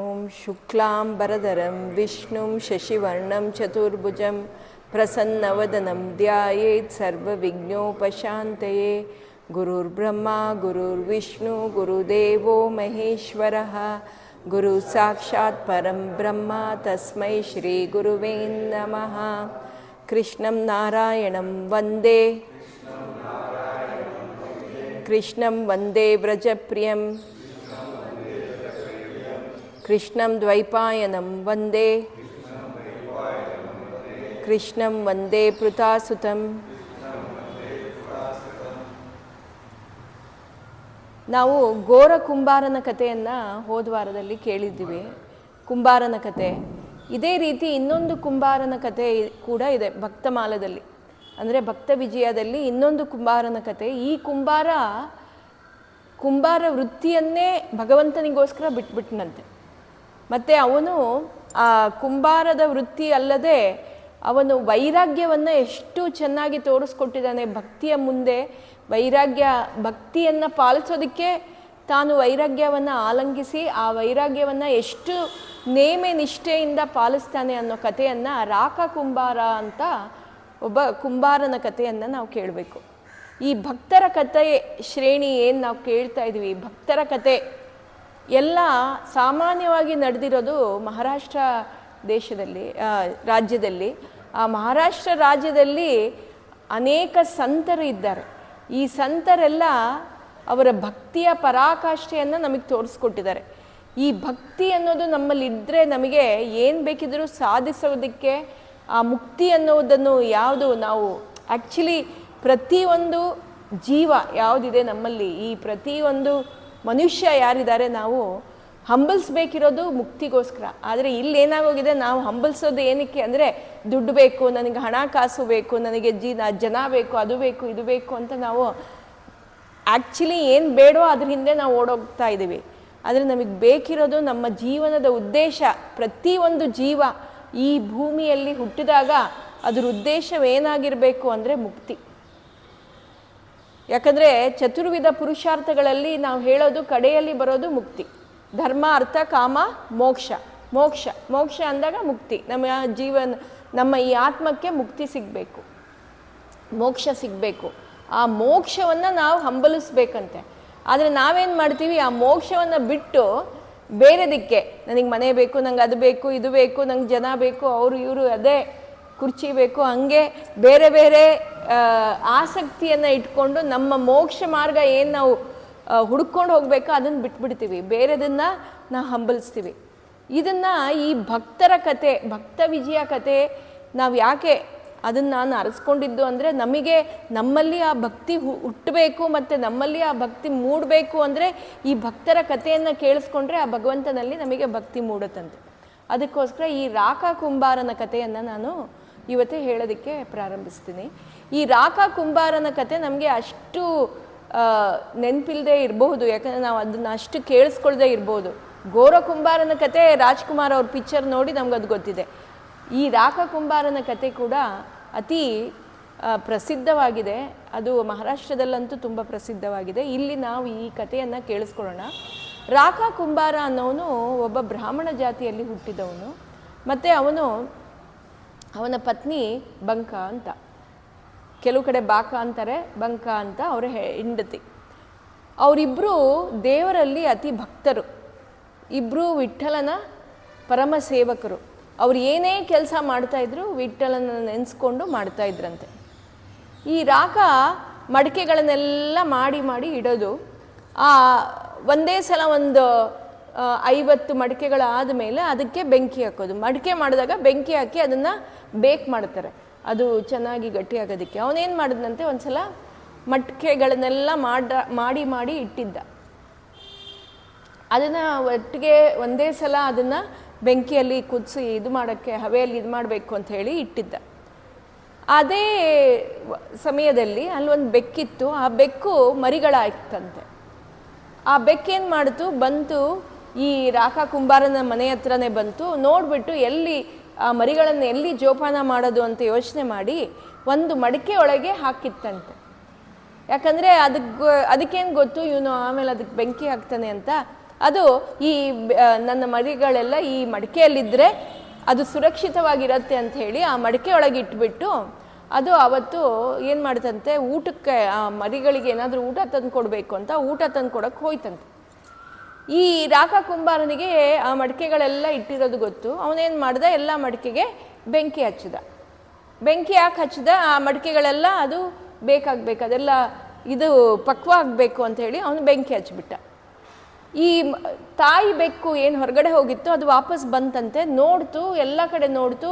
ಓಂ ಶುಕ್ಲಾಂಬರಧರಂ ವಿಷ್ಣುಂ ಶಶಿವರ್ಣಂ ಚತುರ್ಭುಜಂ ಪ್ರಸನ್ನವದನಂ ಧ್ಯಾಯೇತ್ ಸರ್ವವಿಘ್ನೋಪಶಾಂತಯೇ. ಗುರುರ್ಬ್ರಹ್ಮ ಗುರುರ್ವಿಷ್ಣು ಗುರುದೇವೋ ಮಹೇಶ್ವರಃ. ಗುರು ಸಾಕ್ಷಾತ್ ಪರಂ ಬ್ರಹ್ಮ ತಸ್ಮೈ ಶ್ರೀ ಗುರುವೇ ನಮಃ. ಕೃಷ್ಣಂ ನಾರಾಯಣಂ ವಂದೇ ಕೃಷ್ಣಂ ವಂದೇ ವ್ರಜಪ್ರಿಯಂ ಕೃಷ್ಣಂ ದ್ವೈಪಾಯನಂ ವಂದೇ ಕೃಷ್ಣಂ ವಂದೇ ಪೃಥಾಸುತಂ. ನಾವು ಘೋರ ಕುಂಬಾರನ ಕಥೆಯನ್ನು ಹೋದ ವಾರದಲ್ಲಿ ಕೇಳಿದ್ದೀವಿ. ಕುಂಬಾರನ ಕತೆ, ಇದೇ ರೀತಿ ಇನ್ನೊಂದು ಕುಂಬಾರನ ಕತೆ ಕೂಡ ಇದೆ ಭಕ್ತಮಾಲದಲ್ಲಿ, ಅಂದರೆ ಭಕ್ತ ವಿಜಯದಲ್ಲಿ ಇನ್ನೊಂದು ಕುಂಬಾರನ ಕತೆ. ಈ ಕುಂಬಾರ ವೃತ್ತಿಯನ್ನೇ ಭಗವಂತನಿಗೋಸ್ಕರ ಬಿಟ್ಬಿಟ್ನಂತೆ. ಮತ್ತು ಅವನು ಆ ಕುಂಬಾರದ ವೃತ್ತಿ ಅಲ್ಲದೆ ಅವನು ವೈರಾಗ್ಯವನ್ನು ಎಷ್ಟು ಚೆನ್ನಾಗಿ ತೋರಿಸ್ಕೊಟ್ಟಿದ್ದಾನೆ. ಭಕ್ತಿಯ ಮುಂದೆ ಭಕ್ತಿಯನ್ನು ಪಾಲಿಸೋದಕ್ಕೆ ತಾನು ವೈರಾಗ್ಯವನ್ನು ಆಲಂಗಿಸಿ ಆ ವೈರಾಗ್ಯವನ್ನು ಎಷ್ಟು ನೇಮೆ ನಿಷ್ಠೆಯಿಂದ ಪಾಲಿಸ್ತಾನೆ ಅನ್ನೋ ಕಥೆಯನ್ನು ರಾಕ ಕುಂಬಾರ ಅಂತ ಒಬ್ಬ ಕುಂಬಾರನ ಕಥೆಯನ್ನು ನಾವು ಕೇಳಬೇಕು. ಈ ಭಕ್ತರ ಕಥೆ ಶ್ರೇಣಿ ಏನು ನಾವು ಕೇಳ್ತಾ ಇದ್ದೀವಿ, ಭಕ್ತರ ಕಥೆ ಎಲ್ಲ ಸಾಮಾನ್ಯವಾಗಿ ನಡೆದಿರೋದು ಮಹಾರಾಷ್ಟ್ರ ರಾಜ್ಯದಲ್ಲಿ. ಆ ಮಹಾರಾಷ್ಟ್ರ ರಾಜ್ಯದಲ್ಲಿ ಅನೇಕ ಸಂತರು ಇದ್ದಾರೆ. ಈ ಸಂತರೆಲ್ಲ ಅವರ ಭಕ್ತಿಯ ಪರಾಕಾಷ್ಠೆಯನ್ನು ನಮಗೆ ತೋರಿಸ್ಕೊಟ್ಟಿದ್ದಾರೆ. ಈ ಭಕ್ತಿ ಅನ್ನೋದು ನಮ್ಮಲ್ಲಿದ್ದರೆ ನಮಗೆ ಏನು ಬೇಕಿದ್ರೂ ಸಾಧಿಸೋದಕ್ಕೆ, ಆ ಮುಕ್ತಿ ಅನ್ನೋದನ್ನು ಯಾವುದು ನಾವು ಆ್ಯಕ್ಚುಲಿ ಪ್ರತಿಯೊಂದು ಜೀವ ಯಾವುದಿದೆ ನಮ್ಮಲ್ಲಿ, ಈ ಪ್ರತಿಯೊಂದು ಮನುಷ್ಯ ಯಾರಿದ್ದಾರೆ ನಾವು ಹಂಬಲಿಸ್ಬೇಕಿರೋದು ಮುಕ್ತಿಗೋಸ್ಕರ. ಆದರೆ ಇಲ್ಲಿ ಏನಾಗೋಗಿದೆ, ನಾವು ಹಂಬಲಿಸೋದು ಏನಕ್ಕೆ ಅಂದರೆ ದುಡ್ಡು ಬೇಕು, ನನಗೆ ಹಣಕಾಸು ಬೇಕು, ನನಗೆ ಜನ ಬೇಕು, ಅದು ಬೇಕು ಇದು ಬೇಕು ಅಂತ ನಾವು ಆ್ಯಕ್ಚುಲಿ ಏನು ಬೇಡೋ ಅದ್ರ ಹಿಂದೆ ನಾವು ಓಡೋಗ್ತಾ ಇದ್ದೀವಿ. ಆದರೆ ನಮಗೆ ಬೇಕಿರೋದು ನಮ್ಮ ಜೀವನದ ಉದ್ದೇಶ. ಪ್ರತಿಯೊಂದು ಜೀವ ಈ ಭೂಮಿಯಲ್ಲಿ ಹುಟ್ಟಿದಾಗ ಅದ್ರ ಉದ್ದೇಶವೇನಾಗಿರಬೇಕು ಅಂದರೆ ಮುಕ್ತಿ. ಯಾಕಂದರೆ ಚತುರ್ವಿಧ ಪುರುಷಾರ್ಥಗಳಲ್ಲಿ ನಾವು ಹೇಳೋದು ಕಡೆಯಲ್ಲಿ ಬರೋದು ಮುಕ್ತಿ. ಧರ್ಮ ಅರ್ಥ ಕಾಮ ಮೋಕ್ಷ. ಮೋಕ್ಷ ಅಂದಾಗ ಮುಕ್ತಿ. ನಮ್ಮ ಈ ಆತ್ಮಕ್ಕೆ ಮುಕ್ತಿ ಸಿಗಬೇಕು, ಮೋಕ್ಷ ಸಿಗಬೇಕು. ಆ ಮೋಕ್ಷವನ್ನು ನಾವು ಹಂಬಲಿಸ್ಬೇಕಂತೆ. ಆದರೆ ನಾವೇನು ಮಾಡ್ತೀವಿ, ಆ ಮೋಕ್ಷವನ್ನು ಬಿಟ್ಟು ಬೇರೆದಕ್ಕೆ, ನನಗೆ ಮನೆ ಬೇಕು, ನಂಗೆ ಅದು ಬೇಕು ಇದು ಬೇಕು, ನಂಗೆ ಜನ ಬೇಕು, ಅವರು ಇವರು ಅದೇ ಕುರ್ಚಿ ಬೇಕು, ಹಂಗೆ ಬೇರೆ ಬೇರೆ ಆಸಕ್ತಿಯನ್ನು ಇಟ್ಕೊಂಡು ನಮ್ಮ ಮೋಕ್ಷ ಮಾರ್ಗ ಏನು ನಾವು ಹುಡ್ಕೊಂಡು ಹೋಗಬೇಕು ಅದನ್ನು ಬಿಟ್ಬಿಡ್ತೀವಿ, ಬೇರೆದನ್ನು ನಾವು ಹಂಬಲಿಸ್ತೀವಿ. ಇದನ್ನು ಈ ಭಕ್ತರ ಕತೆ, ಭಕ್ತ ವಿಜಯ ಕತೆ ನಾವು ಯಾಕೆ ಅದನ್ನು ನಾನು ಅರಸ್ಕೊಂಡಿದ್ದು ಅಂದರೆ, ನಮ್ಮಲ್ಲಿ ಆ ಭಕ್ತಿ ಹುಟ್ಟಬೇಕು ಮತ್ತು ನಮ್ಮಲ್ಲಿ ಆ ಭಕ್ತಿ ಮೂಡಬೇಕು ಅಂದರೆ ಈ ಭಕ್ತರ ಕಥೆಯನ್ನು ಕೇಳಿಸ್ಕೊಂಡ್ರೆ ಆ ಭಗವಂತನಲ್ಲಿ ನಮಗೆ ಭಕ್ತಿ ಮೂಡುತ್ತಂತೆ. ಅದಕ್ಕೋಸ್ಕರ ಈ ರಾಕ ಕುಂಬಾರನ ಕಥೆಯನ್ನು ನಾನು ಇವತ್ತೇ ಹೇಳೋದಕ್ಕೆ ಪ್ರಾರಂಭಿಸ್ತೀನಿ. ಈ ರಾಕ ಕುಂಬಾರನ ಕತೆ ನಮಗೆ ಅಷ್ಟು ನೆನಪಿಲ್ಲದೆ ಇರಬಹುದು, ಯಾಕಂದರೆ ನಾವು ಅದನ್ನು ಅಷ್ಟು ಕೇಳಿಸ್ಕೊಳ್ದೇ ಇರ್ಬೋದು. ಘೋರ ಕುಂಬಾರನ ಕತೆ ರಾಜ್ಕುಮಾರ್ ಅವ್ರ ಪಿಕ್ಚರ್ ನೋಡಿ ನಮ್ಗೆ ಅದು ಗೊತ್ತಿದೆ. ಈ ರಾಕ ಕುಂಬಾರನ ಕತೆ ಕೂಡ ಅತಿ ಪ್ರಸಿದ್ಧವಾಗಿದೆ. ಅದು ಮಹಾರಾಷ್ಟ್ರದಲ್ಲಂತೂ ತುಂಬ ಪ್ರಸಿದ್ಧವಾಗಿದೆ. ಇಲ್ಲಿ ನಾವು ಈ ಕಥೆಯನ್ನು ಕೇಳಿಸ್ಕೊಳ್ಳೋಣ. ರಾಕ ಕುಂಬಾರ ಅನ್ನೋನು ಒಬ್ಬ ಬ್ರಾಹ್ಮಣ ಜಾತಿಯಲ್ಲಿ ಹುಟ್ಟಿದವನು. ಮತ್ತು ಅವನ ಪತ್ನಿ ಬಂಕ ಅಂತ, ಕೆಲವು ಕಡೆ ಬಾಕ ಅಂತಾರೆ, ಬಂಕ ಅಂತ ಅವರ ಹೆಂಡತಿ. ಅವರಿಬ್ಬರು ದೇವರಲ್ಲಿ ಅತಿ ಭಕ್ತರು, ಇಬ್ಬರು ವಿಠ್ಠಲನ ಪರಮ ಸೇವಕರು. ಅವ್ರು ಏನೇ ಕೆಲಸ ಮಾಡ್ತಾಯಿದ್ರು ವಿಠ್ಠಲನ ನೆನೆಸ್ಕೊಂಡು ಮಾಡ್ತಾಯಿದ್ರಂತೆ. ಈ ರಾಕ ಮಡಿಕೆಗಳನ್ನೆಲ್ಲ ಮಾಡಿ ಇಡೋದು. ಒಂದೇ ಸಲ ಒಂದು 50 ಮಡಿಕೆಗಳಾದ ಮೇಲೆ ಅದಕ್ಕೆ ಬೆಂಕಿ ಹಾಕೋದು. ಮಡಿಕೆ ಮಾಡಿದಾಗ ಬೆಂಕಿ ಹಾಕಿ ಅದನ್ನು ಬೇಕ್ ಮಾಡ್ತಾರೆ, ಅದು ಚೆನ್ನಾಗಿ ಗಟ್ಟಿ ಆಗೋದಕ್ಕೆ. ಅವನೇನು ಮಾಡಿದ್ನಂತೆ, ಒಂದು ಸಲ ಮಡಿಕೆಗಳನ್ನೆಲ್ಲ ಮಾಡಿ ಇಟ್ಟಿದ್ದ. ಅದನ್ನು ಒಟ್ಟಿಗೆ ಒಂದೇ ಸಲ ಅದನ್ನು ಬೆಂಕಿಯಲ್ಲಿ ಕುದಿಸಿ ಇದು ಮಾಡೋಕ್ಕೆ, ಹವೆಯಲ್ಲಿ ಇದು ಮಾಡಬೇಕು ಅಂತ ಹೇಳಿ ಇಟ್ಟಿದ್ದ. ಅದೇ ಸಮಯದಲ್ಲಿ ಅಲ್ಲೊಂದು ಬೆಕ್ಕಿತ್ತು. ಆ ಬೆಕ್ಕು ಮರಿಗಳಾಯ್ತಂತೆ. ಆ ಬೆಕ್ಕೇನು ಮಾಡಿತು, ಬಂತು ಈ ರಾಕ ಕುಂಬಾರನ ಮನೆ ಹತ್ರನೇ ಬಂತು. ನೋಡಿಬಿಟ್ಟು ಎಲ್ಲಿ ಆ ಮರಿಗಳನ್ನು ಎಲ್ಲಿ ಜೋಪಾನ ಮಾಡೋದು ಅಂತ ಯೋಚನೆ ಮಾಡಿ ಒಂದು ಮಡಿಕೆ ಒಳಗೆ ಹಾಕಿತ್ತಂತೆ. ಯಾಕಂದರೆ ಅದಕ್ಕೇನು ಗೊತ್ತು ಇವನು ಆಮೇಲೆ ಅದಕ್ಕೆ ಬೆಂಕಿ ಹಾಕ್ತಾನೆ ಅಂತ. ಅದು ಈ ನನ್ನ ಮರಿಗಳೆಲ್ಲ ಈ ಮಡಿಕೆಯಲ್ಲಿದ್ದರೆ ಅದು ಸುರಕ್ಷಿತವಾಗಿರತ್ತೆ ಅಂತ ಹೇಳಿ ಆ ಮಡಿಕೆ ಒಳಗೆ ಇಟ್ಬಿಟ್ಟು ಅದು ಅವತ್ತು ಏನು ಮಾಡ್ತಂತೆ, ಊಟಕ್ಕೆ ಆ ಮರಿಗಳಿಗೆ ಏನಾದರೂ ಊಟ ತಂದು ಕೊಡಬೇಕು ಅಂತ ಊಟ ತಂದು ಕೊಡೋಕ್ಕೆ ಹೋಯ್ತಂತೆ. ಈ ರಾಕ ಕುಂಬಾರನಿಗೆ ಆ ಮಡಿಕೆಗಳೆಲ್ಲ ಇಟ್ಟಿರೋದು ಗೊತ್ತು. ಅವನೇನು ಮಾಡ್ದ, ಎಲ್ಲ ಮಡಿಕೆಗೆ ಬೆಂಕಿ ಹಚ್ಚಿದ. ಬೆಂಕಿ ಯಾಕೆ ಹಚ್ಚಿದ, ಆ ಮಡಿಕೆಗಳೆಲ್ಲ ಅದು ಬೇಕಾಗಬೇಕು, ಅದೆಲ್ಲ ಇದು ಪಕ್ವ ಆಗಬೇಕು ಅಂತ ಹೇಳಿ ಅವನು ಬೆಂಕಿ ಹಚ್ಚಿಬಿಟ್ಟ. ಈ ತಾಯಿ ಬೆಕ್ಕು ಏನು ಹೊರಗಡೆ ಹೋಗಿತ್ತು ಅದು ವಾಪಸ್ ಬಂತಂತೆ. ನೋಡ್ತು, ಎಲ್ಲ ಕಡೆ ನೋಡ್ತು,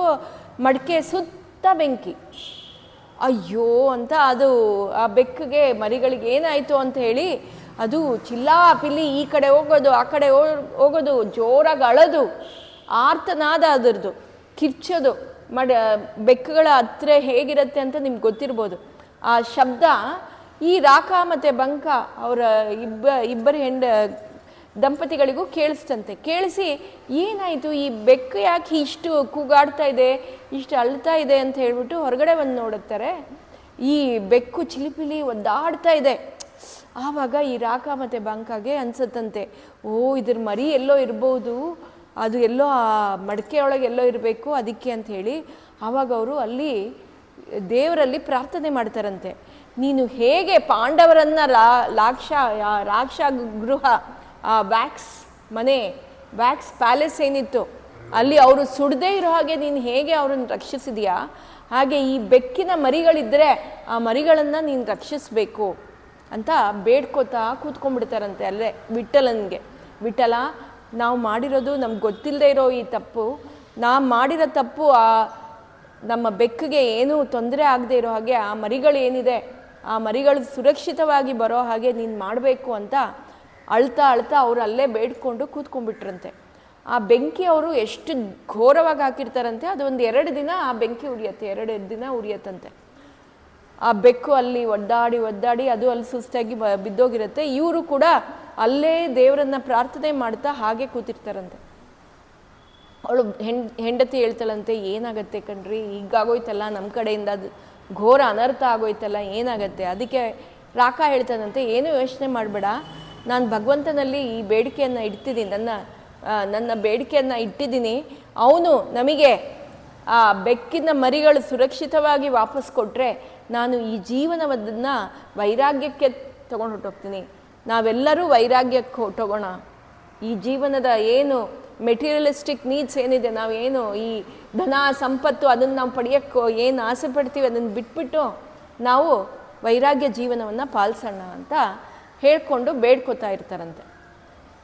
ಮಡಿಕೆ ಸುತ್ತ ಬೆಂಕಿ. ಅಯ್ಯೋ ಅಂತ ಅದು ಆ ಬೆಕ್ಕಿಗೆ ಮರಿಗಳಿಗೆ ಏನಾಯಿತು ಅಂತ ಹೇಳಿ ಅದು ಚಿಲ್ಲಾಪಿಲ್ಲಿ ಈ ಕಡೆ ಹೋಗೋದು ಆ ಕಡೆ ಹೋಗೋದು, ಜೋರಾಗಿ ಅಳೋದು, ಆರ್ತನಾದ ಅದರದು, ಕಿರ್ಚೋದು. ಬೆಕ್ಕುಗಳ ಹತ್ರ ಹೇಗಿರುತ್ತೆ ಅಂತ ನಿಮ್ಗೆ ಗೊತ್ತಿರ್ಬೋದು. ಆ ಶಬ್ದ ಈ ರಾಕ ಮತ್ತು ಬಂಕ ಅವರ ಇಬ್ಬರು ದಂಪತಿಗಳಿಗೂ ಕೇಳಿಸ್ತಂತೆ. ಕೇಳಿಸಿ ಏನಾಯಿತು, ಈ ಬೆಕ್ಕು ಯಾಕೆ ಇಷ್ಟು ಕೂಗಾಡ್ತಾ ಇದೆ, ಇಷ್ಟು ಅಳ್ತಾ ಇದೆ ಅಂತ ಹೇಳ್ಬಿಟ್ಟು ಹೊರಗಡೆ ಬಂದು ನೋಡುತ್ತಾರೆ. ಈ ಬೆಕ್ಕು ಚಿಲಿಪಿಲಿ ಒದ್ದಾಡ್ತಾ ಇದೆ. ಆವಾಗ ಈ ರಾಕ ಮತ್ತು ಬಂಕಾಗೆ ಅನ್ಸತ್ತಂತೆ, ಓ ಇದ್ರ ಮರಿ ಎಲ್ಲೋ ಇರ್ಬೋದು, ಅದು ಎಲ್ಲೋ ಆ ಮಡಿಕೆ ಒಳಗೆ ಎಲ್ಲೋ ಇರಬೇಕು ಅದಕ್ಕೆ ಅಂತ ಹೇಳಿ ಆವಾಗ ಅವರು ಅಲ್ಲಿ ದೇವರಲ್ಲಿ ಪ್ರಾರ್ಥನೆ ಮಾಡ್ತಾರಂತೆ. ನೀನು ಹೇಗೆ ಪಾಂಡವರನ್ನು ರಾಕ್ಷ ಗೃಹ, ಆ ವ್ಯಾಕ್ಸ್ ಮನೆ, ವ್ಯಾಕ್ಸ್ ಪ್ಯಾಲೇಸ್ ಏನಿತ್ತು ಅಲ್ಲಿ ಅವರು ಸುಡದೇ ಇರೋ ಹಾಗೆ ನೀನು ಹೇಗೆ ಅವ್ರನ್ನ ರಕ್ಷಿಸಿದೆಯಾ, ಹಾಗೆ ಈ ಬೆಕ್ಕಿನ ಮರಿಗಳಿದ್ದರೆ ಆ ಮರಿಗಳನ್ನು ನೀನು ರಕ್ಷಿಸಬೇಕು ಅಂತ ಬೇಡ್ಕೋತಾ ಕೂತ್ಕೊಂಡ್ಬಿಡ್ತಾರಂತೆ ಅಲ್ಲೇ ವಿಠಲನಿಗೆ. ವಿಠಲ, ನಾವು ಮಾಡಿರೋದು ನಮ್ಗೆ ಗೊತ್ತಿಲ್ಲದೆ ಇರೋ ಈ ತಪ್ಪು, ನಾವು ಮಾಡಿರೋ ತಪ್ಪು ಆ ನಮ್ಮ ಬೆಕ್ಕಿಗೆ ಏನೂ ತೊಂದರೆ ಆಗದೆ ಇರೋ ಹಾಗೆ ಆ ಮರಿಗಳು ಏನಿದೆ ಆ ಮರಿಗಳು ಸುರಕ್ಷಿತವಾಗಿ ಬರೋ ಹಾಗೆ ನೀನು ಮಾಡಬೇಕು ಅಂತ ಅಳ್ತಾ ಅಳ್ತಾ ಅವರು ಅಲ್ಲೇ ಬೇಡ್ಕೊಂಡು ಕೂತ್ಕೊಂಡ್ಬಿಟ್ರಂತೆ. ಆ ಬೆಂಕಿ ಅವರು ಎಷ್ಟು ಘೋರವಾಗಿ ಹಾಕಿರ್ತಾರಂತೆ, ಅದು ಒಂದು 2 ದಿನ ಆ ಬೆಂಕಿ ಉರಿಯತ್ತೆ, 2 ದಿನ ಉರಿಯತ್ತಂತೆ. ಆ ಬೆಕ್ಕು ಅಲ್ಲಿ ಒದ್ದಾಡಿ ಅದು ಅಲ್ಲಿ ಸುಸ್ತಾಗಿ ಬಿದ್ದೋಗಿರುತ್ತೆ. ಇವರು ಕೂಡ ಅಲ್ಲೇ ದೇವರನ್ನ ಪ್ರಾರ್ಥನೆ ಮಾಡ್ತಾ ಹಾಗೆ ಕೂತಿರ್ತಾರಂತೆ. ಅವಳು ಹೆಂಡತಿ ಹೇಳ್ತಾಳಂತೆ, ಏನಾಗತ್ತೆ ಕಣ್ರಿ, ಹೀಗಾಗೋಯ್ತಲ್ಲ, ನಮ್ಮ ಕಡೆಯಿಂದ ಅದು ಘೋರ ಅನರ್ಥ ಆಗೋಯ್ತಲ್ಲ, ಏನಾಗತ್ತೆ? ಅದಕ್ಕೆ ರಾಕ ಹೇಳ್ತಾನಂತೆ, ಏನೂ ಯೋಚನೆ ಮಾಡಬೇಡ, ನಾನು ಭಗವಂತನಲ್ಲಿ ಈ ಬೇಡಿಕೆಯನ್ನು ಇಡ್ತಿದ್ದೀನಿ, ನನ್ನ ಬೇಡಿಕೆಯನ್ನು ಇಟ್ಟಿದ್ದೀನಿ. ಅವನು ನಮಗೆ ಆ ಬೆಕ್ಕಿನ ಮರಿಗಳು ಸುರಕ್ಷಿತವಾಗಿ ವಾಪಸ್ ಕೊಟ್ಟರೆ ನಾನು ಈ ಜೀವನವನ್ನು ವೈರಾಗ್ಯಕ್ಕೆ ತೊಗೊಂಡು ಹೊರಟೋಗ್ತೀನಿ. ನಾವೆಲ್ಲರೂ ವೈರಾಗ್ಯಕ್ಕೆ ಹೊರಟೋಗೋಣ. ಈ ಜೀವನದ ಏನು ಮೆಟೀರಿಯಲಿಸ್ಟಿಕ್ ನೀಡ್ಸ್ ಏನಿದೆ, ನಾವೇನು ಈ ಧನ ಸಂಪತ್ತು ಅದನ್ನು ನಾವು ಪಡೆಯೋಕ್ಕೆ ಏನು ಆಸೆ ಪಡ್ತೀವಿ ಅದನ್ನು ಬಿಟ್ಬಿಟ್ಟು ನಾವು ವೈರಾಗ್ಯ ಜೀವನವನ್ನು ಪಾಲಿಸೋಣ ಅಂತ ಹೇಳ್ಕೊಂಡು ಬೇಡ್ಕೋತಾ ಇರ್ತಾರಂತೆ.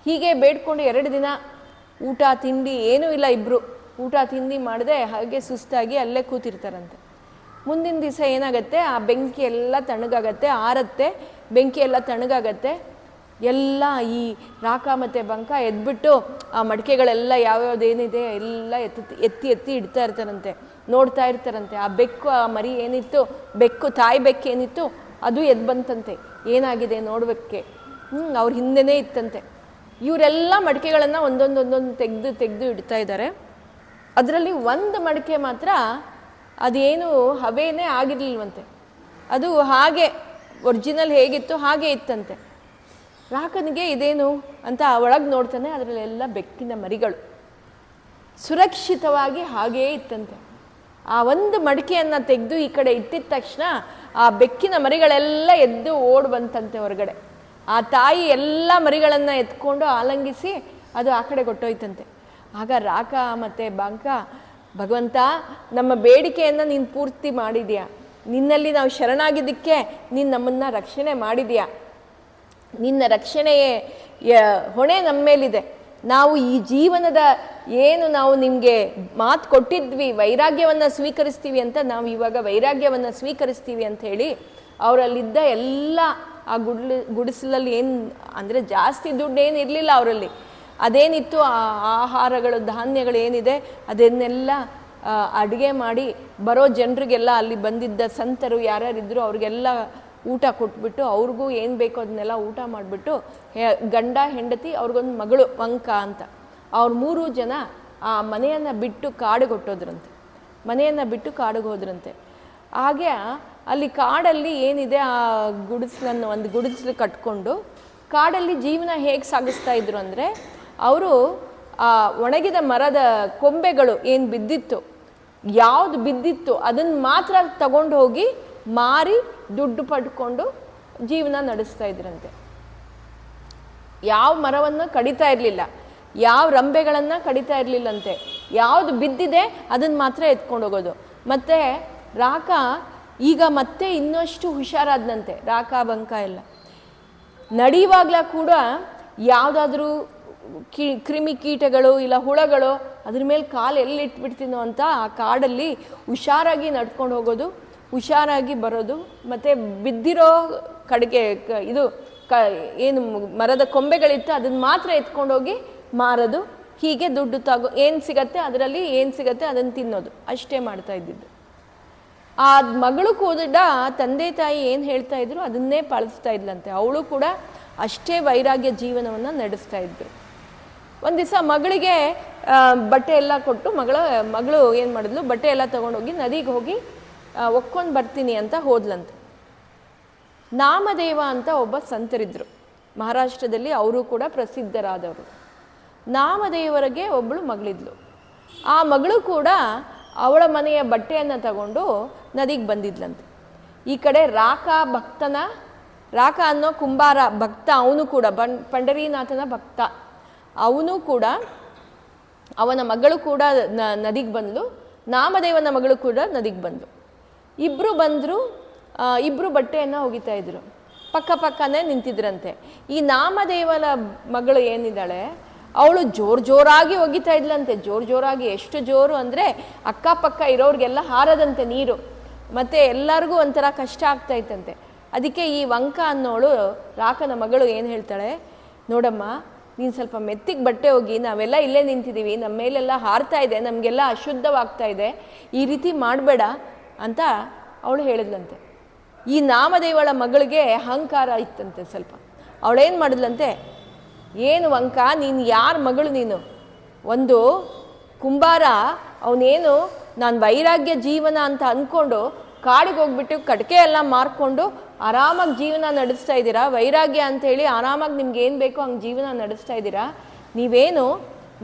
ಹೀಗೆ ಬೇಡ್ಕೊಂಡು 2 ದಿನ ಊಟ ತಿಂಡಿ ಏನೂ ಇಲ್ಲ, ಇಬ್ಬರು ಊಟ ತಿಂಡಿ ಮಾಡದೆ ಹಾಗೆ ಸುಸ್ತಾಗಿ ಅಲ್ಲೇ ಕೂತಿರ್ತಾರಂತೆ. ಮುಂದಿನ ದಿವಸ ಏನಾಗುತ್ತೆ, ಆ ಬೆಂಕಿ ಎಲ್ಲ ತಣ್ಣಗಾಗತ್ತೆ, ಆರತ್ತೆ, ಬೆಂಕಿ ಎಲ್ಲ ತಣ್ಣಗಾಗತ್ತೆ. ಎಲ್ಲ ಈ ರಾಕ ಮತ್ತು ಬಂಕ ಎದ್ಬಿಟ್ಟು ಆ ಮಡಿಕೆಗಳೆಲ್ಲ ಯಾವ್ಯಾವ್ದೇನಿದೆ ಎಲ್ಲ ಎತ್ತಿ ಇಡ್ತಾ ಇರ್ತಾರಂತೆ, ನೋಡ್ತಾ ಇರ್ತಾರಂತೆ. ಆ ಬೆಕ್ಕು, ಆ ಮರಿ ಏನಿತ್ತು, ತಾಯಿ ಬೆಕ್ಕು ಏನಿತ್ತು ಅದು ಎದ್ದು ಬಂತಂತೆ, ಏನಾಗಿದೆ ನೋಡ್ಬೇಕೆ. ಅವ್ರ ಹಿಂದೆನೇ ಇತ್ತಂತೆ. ಇವರೆಲ್ಲ ಮಡಿಕೆಗಳನ್ನು ಒಂದೊಂದು ತೆಗೆದು ಇಡ್ತಾ ಇದ್ದಾರೆ. ಅದರಲ್ಲಿ ಒಂದು ಮಡಿಕೆ ಮಾತ್ರ ಅದೇನು ಹವೇನೇ ಆಗಿರ್ಲಿಲ್ವಂತೆ, ಅದು ಹಾಗೆ ಒರಿಜಿನಲ್ ಹೇಗಿತ್ತು ಹಾಗೆ ಇತ್ತಂತೆ. ರಾಕನಿಗೆ ಇದೇನು ಅಂತ ಒಳಗೆ ನೋಡ್ತಾನೆ, ಅದರಲ್ಲೆಲ್ಲ ಬೆಕ್ಕಿನ ಮರಿಗಳು ಸುರಕ್ಷಿತವಾಗಿ ಹಾಗೇ ಇತ್ತಂತೆ. ಆ ಒಂದು ಮಡಿಕೆಯನ್ನು ತೆಗೆದು ಈ ಕಡೆ ಇಟ್ಟಿದ ತಕ್ಷಣ ಆ ಬೆಕ್ಕಿನ ಮರಿಗಳೆಲ್ಲ ಎದ್ದು ಓಡ್ ಬಂತಂತೆ ಹೊರಗಡೆ. ಆ ತಾಯಿ ಎಲ್ಲ ಮರಿಗಳನ್ನು ಎತ್ಕೊಂಡು ಆಲಂಗಿಸಿ ಅದು ಆ ಕಡೆ ಕೊಟ್ಟೋಯ್ತಂತೆ. ಆಗ ರಾಕ ಮತ್ತು ಬಂಕ, ಭಗವಂತ ನಮ್ಮ ಬೇಡಿಕೆಯನ್ನು ನೀನು ಪೂರ್ತಿ ಮಾಡಿದ್ಯಾ, ನಿನ್ನಲ್ಲಿ ನಾವು ಶರಣಾಗಿದ್ದಕ್ಕೆ ನೀನು ನಮ್ಮನ್ನು ರಕ್ಷಣೆ ಮಾಡಿದ್ಯಾ, ನಿನ್ನ ರಕ್ಷಣೆಯ ಹೊಣೆ ನಮ್ಮ ಮೇಲಿದೆ. ನಾವು ಈ ಜೀವನದ ಏನು ನಾವು ನಿಮಗೆ ಮಾತು ಕೊಟ್ಟಿದ್ವಿ ವೈರಾಗ್ಯವನ್ನು ಸ್ವೀಕರಿಸ್ತೀವಿ ಅಂತ, ನಾವು ಇವಾಗ ವೈರಾಗ್ಯವನ್ನು ಸ್ವೀಕರಿಸ್ತೀವಿ ಅಂತ ಹೇಳಿ ಅವರಲ್ಲಿದ್ದ ಎಲ್ಲ ಆ ಗುಡಿಸಲಲ್ಲಿ ಏನು ಅಂದರೆ ಜಾಸ್ತಿ ದುಡ್ಡು ಏನು ಇರಲಿಲ್ಲ ಅವರಲ್ಲಿ, ಅದೇನಿತ್ತು ಆ ಆಹಾರಗಳು ಧಾನ್ಯಗಳು ಏನಿದೆ ಅದನ್ನೆಲ್ಲ ಅಡುಗೆ ಮಾಡಿ ಬರೋ ಜನರಿಗೆಲ್ಲ, ಅಲ್ಲಿ ಬಂದಿದ್ದ ಸಂತರು ಯಾರ್ಯಾರಿದ್ರು ಅವ್ರಿಗೆಲ್ಲ ಊಟ ಕೊಟ್ಬಿಟ್ಟು ಅವ್ರಿಗೂ ಏನು ಬೇಕೋ ಅದನ್ನೆಲ್ಲ ಊಟ ಮಾಡಿಬಿಟ್ಟು ಗಂಡ ಹೆಂಡತಿ ಅವ್ರಿಗೊಂದು ಮಗಳು ವಂಕ ಅಂತ ಅವ್ರು 3 ಜನ ಆ ಮನೆಯನ್ನು ಬಿಟ್ಟು ಕಾಡಿಗೆ ಹೊಟ್ಟೋದ್ರಂತೆ. ಮನೆಯನ್ನು ಬಿಟ್ಟು ಕಾಡಿಗೆ ಹೋದ್ರಂತೆ. ಹಾಗೆ ಅಲ್ಲಿ ಕಾಡಲ್ಲಿ ಏನಿದೆ ಆ ಗುಡಿಸಲನ್ನು ಒಂದು ಗುಡಿಸಲು ಕಟ್ಕೊಂಡು ಕಾಡಲ್ಲಿ ಜೀವನ ಹೇಗೆ ಸಾಗಿಸ್ತಾ ಇದ್ರು ಅಂದರೆ, ಅವರು ಆ ಒಣಗಿದ ಮರದ ಕೊಂಬೆಗಳು ಏನು ಬಿದ್ದಿತ್ತು, ಯಾವುದು ಬಿದ್ದಿತ್ತು ಅದನ್ನು ಮಾತ್ರ ತಗೊಂಡು ಹೋಗಿ ಮಾರಿ ದುಡ್ಡು ಪಡ್ಕೊಂಡು ಜೀವನ ನಡೆಸ್ತಾ ಇದ್ರಂತೆ. ಯಾವ ಮರವನ್ನು ಕಡಿತಾ ಇರಲಿಲ್ಲ, ಯಾವ ರಂಬೆಗಳನ್ನು ಕಡಿತಾ ಇರಲಿಲ್ಲಂತೆ. ಯಾವುದು ಬಿದ್ದಿದೆ ಅದನ್ನು ಮಾತ್ರ ಎತ್ಕೊಂಡು ಹೋಗೋದು. ಮತ್ತು ರಾಕ ಈಗ ಮತ್ತೆ ಇನ್ನಷ್ಟು ಹುಷಾರಾದನಂತೆ. ರಾಕ ಬಂಕ ಎಲ್ಲ ನಡೆಯುವಾಗಲ ಕೂಡ ಯಾವುದಾದ್ರೂ ಕ್ರಿಮಿ ಕೀಟಗಳು ಇಲ್ಲ ಹುಳಗಳು ಅದ್ರ ಮೇಲೆ ಕಾಲು ಎಲ್ಲಿ ಇಟ್ಬಿಡ್ತೀನೋ ಅಂತ ಆ ಕಾಡಲ್ಲಿ ಹುಷಾರಾಗಿ ನಡ್ಕೊಂಡು ಹೋಗೋದು, ಹುಷಾರಾಗಿ ಬರೋದು. ಮತ್ತು ಬಿದ್ದಿರೋ ಕಡೆಗೆ ಇದು ಏನು ಮರದ ಕೊಂಬೆಗಳಿತ್ತು ಅದನ್ನು ಮಾತ್ರ ಎತ್ಕೊಂಡೋಗಿ ಮಾರೋದು. ಹೀಗೆ ದುಡ್ಡು ಏನು ಸಿಗತ್ತೆ ಅದರಲ್ಲಿ ಏನು ಸಿಗತ್ತೆ ಅದನ್ನು ತಿನ್ನೋದು, ಅಷ್ಟೇ ಮಾಡ್ತಾ ಇದ್ದಿದ್ದು. ಆ ಮಗಳು ಕೂಡ ತಂದೆ ತಾಯಿ ಏನು ಹೇಳ್ತಾ ಇದ್ರು ಅದನ್ನೇ ಪಾಲಿಸ್ತಾ ಇದ್ಲಂತೆ. ಅವಳು ಕೂಡ ಅಷ್ಟೇ ವೈರಾಗ್ಯ ಜೀವನವನ್ನು ನಡೆಸ್ತಾ ಇದ್ರು. ಒಂದು ದಿವಸ ಮಗಳಿಗೆ ಬಟ್ಟೆ ಎಲ್ಲ ಕೊಟ್ಟು ಮಗಳು ಏನು ಮಾಡಿದ್ಲು, ಬಟ್ಟೆ ಎಲ್ಲ ತೊಗೊಂಡೋಗಿ ನದಿಗೆ ಹೋಗಿ ಒಕ್ಕೊಂಡು ಬರ್ತೀನಿ ಅಂತ ಹೋದ್ಲಂತೆ. ನಾಮದೇವ ಅಂತ ಒಬ್ಬ ಸಂತರಿದ್ರು ಮಹಾರಾಷ್ಟ್ರದಲ್ಲಿ, ಅವರು ಕೂಡ ಪ್ರಸಿದ್ಧರಾದವರು. ನಾಮದೇವರಿಗೆ ಒಬ್ಬಳು ಮಗಳಿದ್ಲು. ಆ ಮಗಳು ಕೂಡ ಅವಳ ಮನೆಯ ಬಟ್ಟೆಯನ್ನು ತಗೊಂಡು ನದಿಗೆ ಬಂದಿದ್ಲಂತೆ. ಈ ಕಡೆ ರಾಕ ಅನ್ನೋ ಕುಂಬಾರ ಭಕ್ತ, ಅವನು ಕೂಡ ಪಂಡರೀನಾಥನ ಭಕ್ತ, ಅವನು ಕೂಡ ಅವನ ಮಗಳು ಕೂಡ ನದಿಗೆ ಬಂದಳು. ನಾಮದೇವನ ಮಗಳು ಕೂಡ ನದಿಗೆ ಬಂದಳು. ಇಬ್ಬರು ಬಂದರು. ಇಬ್ಬರು ಬಟ್ಟೆಯನ್ನು ಒಗಿತಾ ಇದ್ರು, ಪಕ್ಕ ಪಕ್ಕನೇ ನಿಂತಿದ್ರಂತೆ. ಈ ನಾಮದೇವನ ಮಗಳು ಏನಿದ್ದಾಳೆ ಅವಳು ಜೋರಾಗಿ ಒಗಿತಾ ಇದ್ಲಂತೆ. ಜೋರಾಗಿ, ಎಷ್ಟು ಜೋರು ಅಂದರೆ ಅಕ್ಕಪಕ್ಕ ಇರೋರಿಗೆಲ್ಲ ಹಾರದಂತೆ ನೀರು, ಮತ್ತು ಎಲ್ಲರಿಗೂ ಒಂಥರ ಕಷ್ಟ ಆಗ್ತಾ ಇತ್ತಂತೆ. ಅದಕ್ಕೆ ಈ ವಂಕ ಅನ್ನೋಳು ರಾಕನ ಮಗಳು ಏನು ಹೇಳ್ತಾಳೆ, ನೋಡಮ್ಮ ನೀನು ಸ್ವಲ್ಪ ಮೆತ್ತಿಗೆ ಬಟ್ಟೆ ಹೋಗಿ, ನಾವೆಲ್ಲ ಇಲ್ಲೇ ನಿಂತಿದ್ದೀವಿ, ನಮ್ಮ ಮೇಲೆಲ್ಲ ಹಾರ್ತಾ ಇದೆ, ನಮಗೆಲ್ಲ ಅಶುದ್ಧವಾಗ್ತಾ ಇದೆ, ಈ ರೀತಿ ಮಾಡಬೇಡ ಅಂತ ಅವಳು ಹೇಳಿದ್ಲಂತೆ. ಈ ನಾಮದೇವಳ ಮಗಳಿಗೆ ಅಹಂಕಾರ ಇತ್ತಂತೆ ಸ್ವಲ್ಪ. ಅವಳೇನು ಮಾಡಿದ್ಲಂತೆ, ಏನು ವಂಕ, ನೀನು ಯಾರ ಮಗಳು ನೀನು? ಒಂದು ಕುಂಬಾರ ಅವನೇನು ನಾನು ವೈರಾಗ್ಯ ಜೀವನ ಅಂತ ಅಂದ್ಕೊಂಡು ಕಾಡಿಗೆ ಹೋಗ್ಬಿಟ್ಟು ಕಟ್ಕೆ ಎಲ್ಲ ಮಾರ್ಕೊಂಡು ಆರಾಮಾಗಿ ಜೀವನ ನಡೆಸ್ತಾ ಇದ್ದೀರಾ. ವೈರಾಗ್ಯ ಅಂಥೇಳಿ ಆರಾಮಾಗಿ ನಿಮ್ಗೆ ಏನು ಬೇಕೋ ಹಂಗೆ ಜೀವನ ನಡೆಸ್ತಾ ಇದ್ದೀರಾ. ನೀವೇನು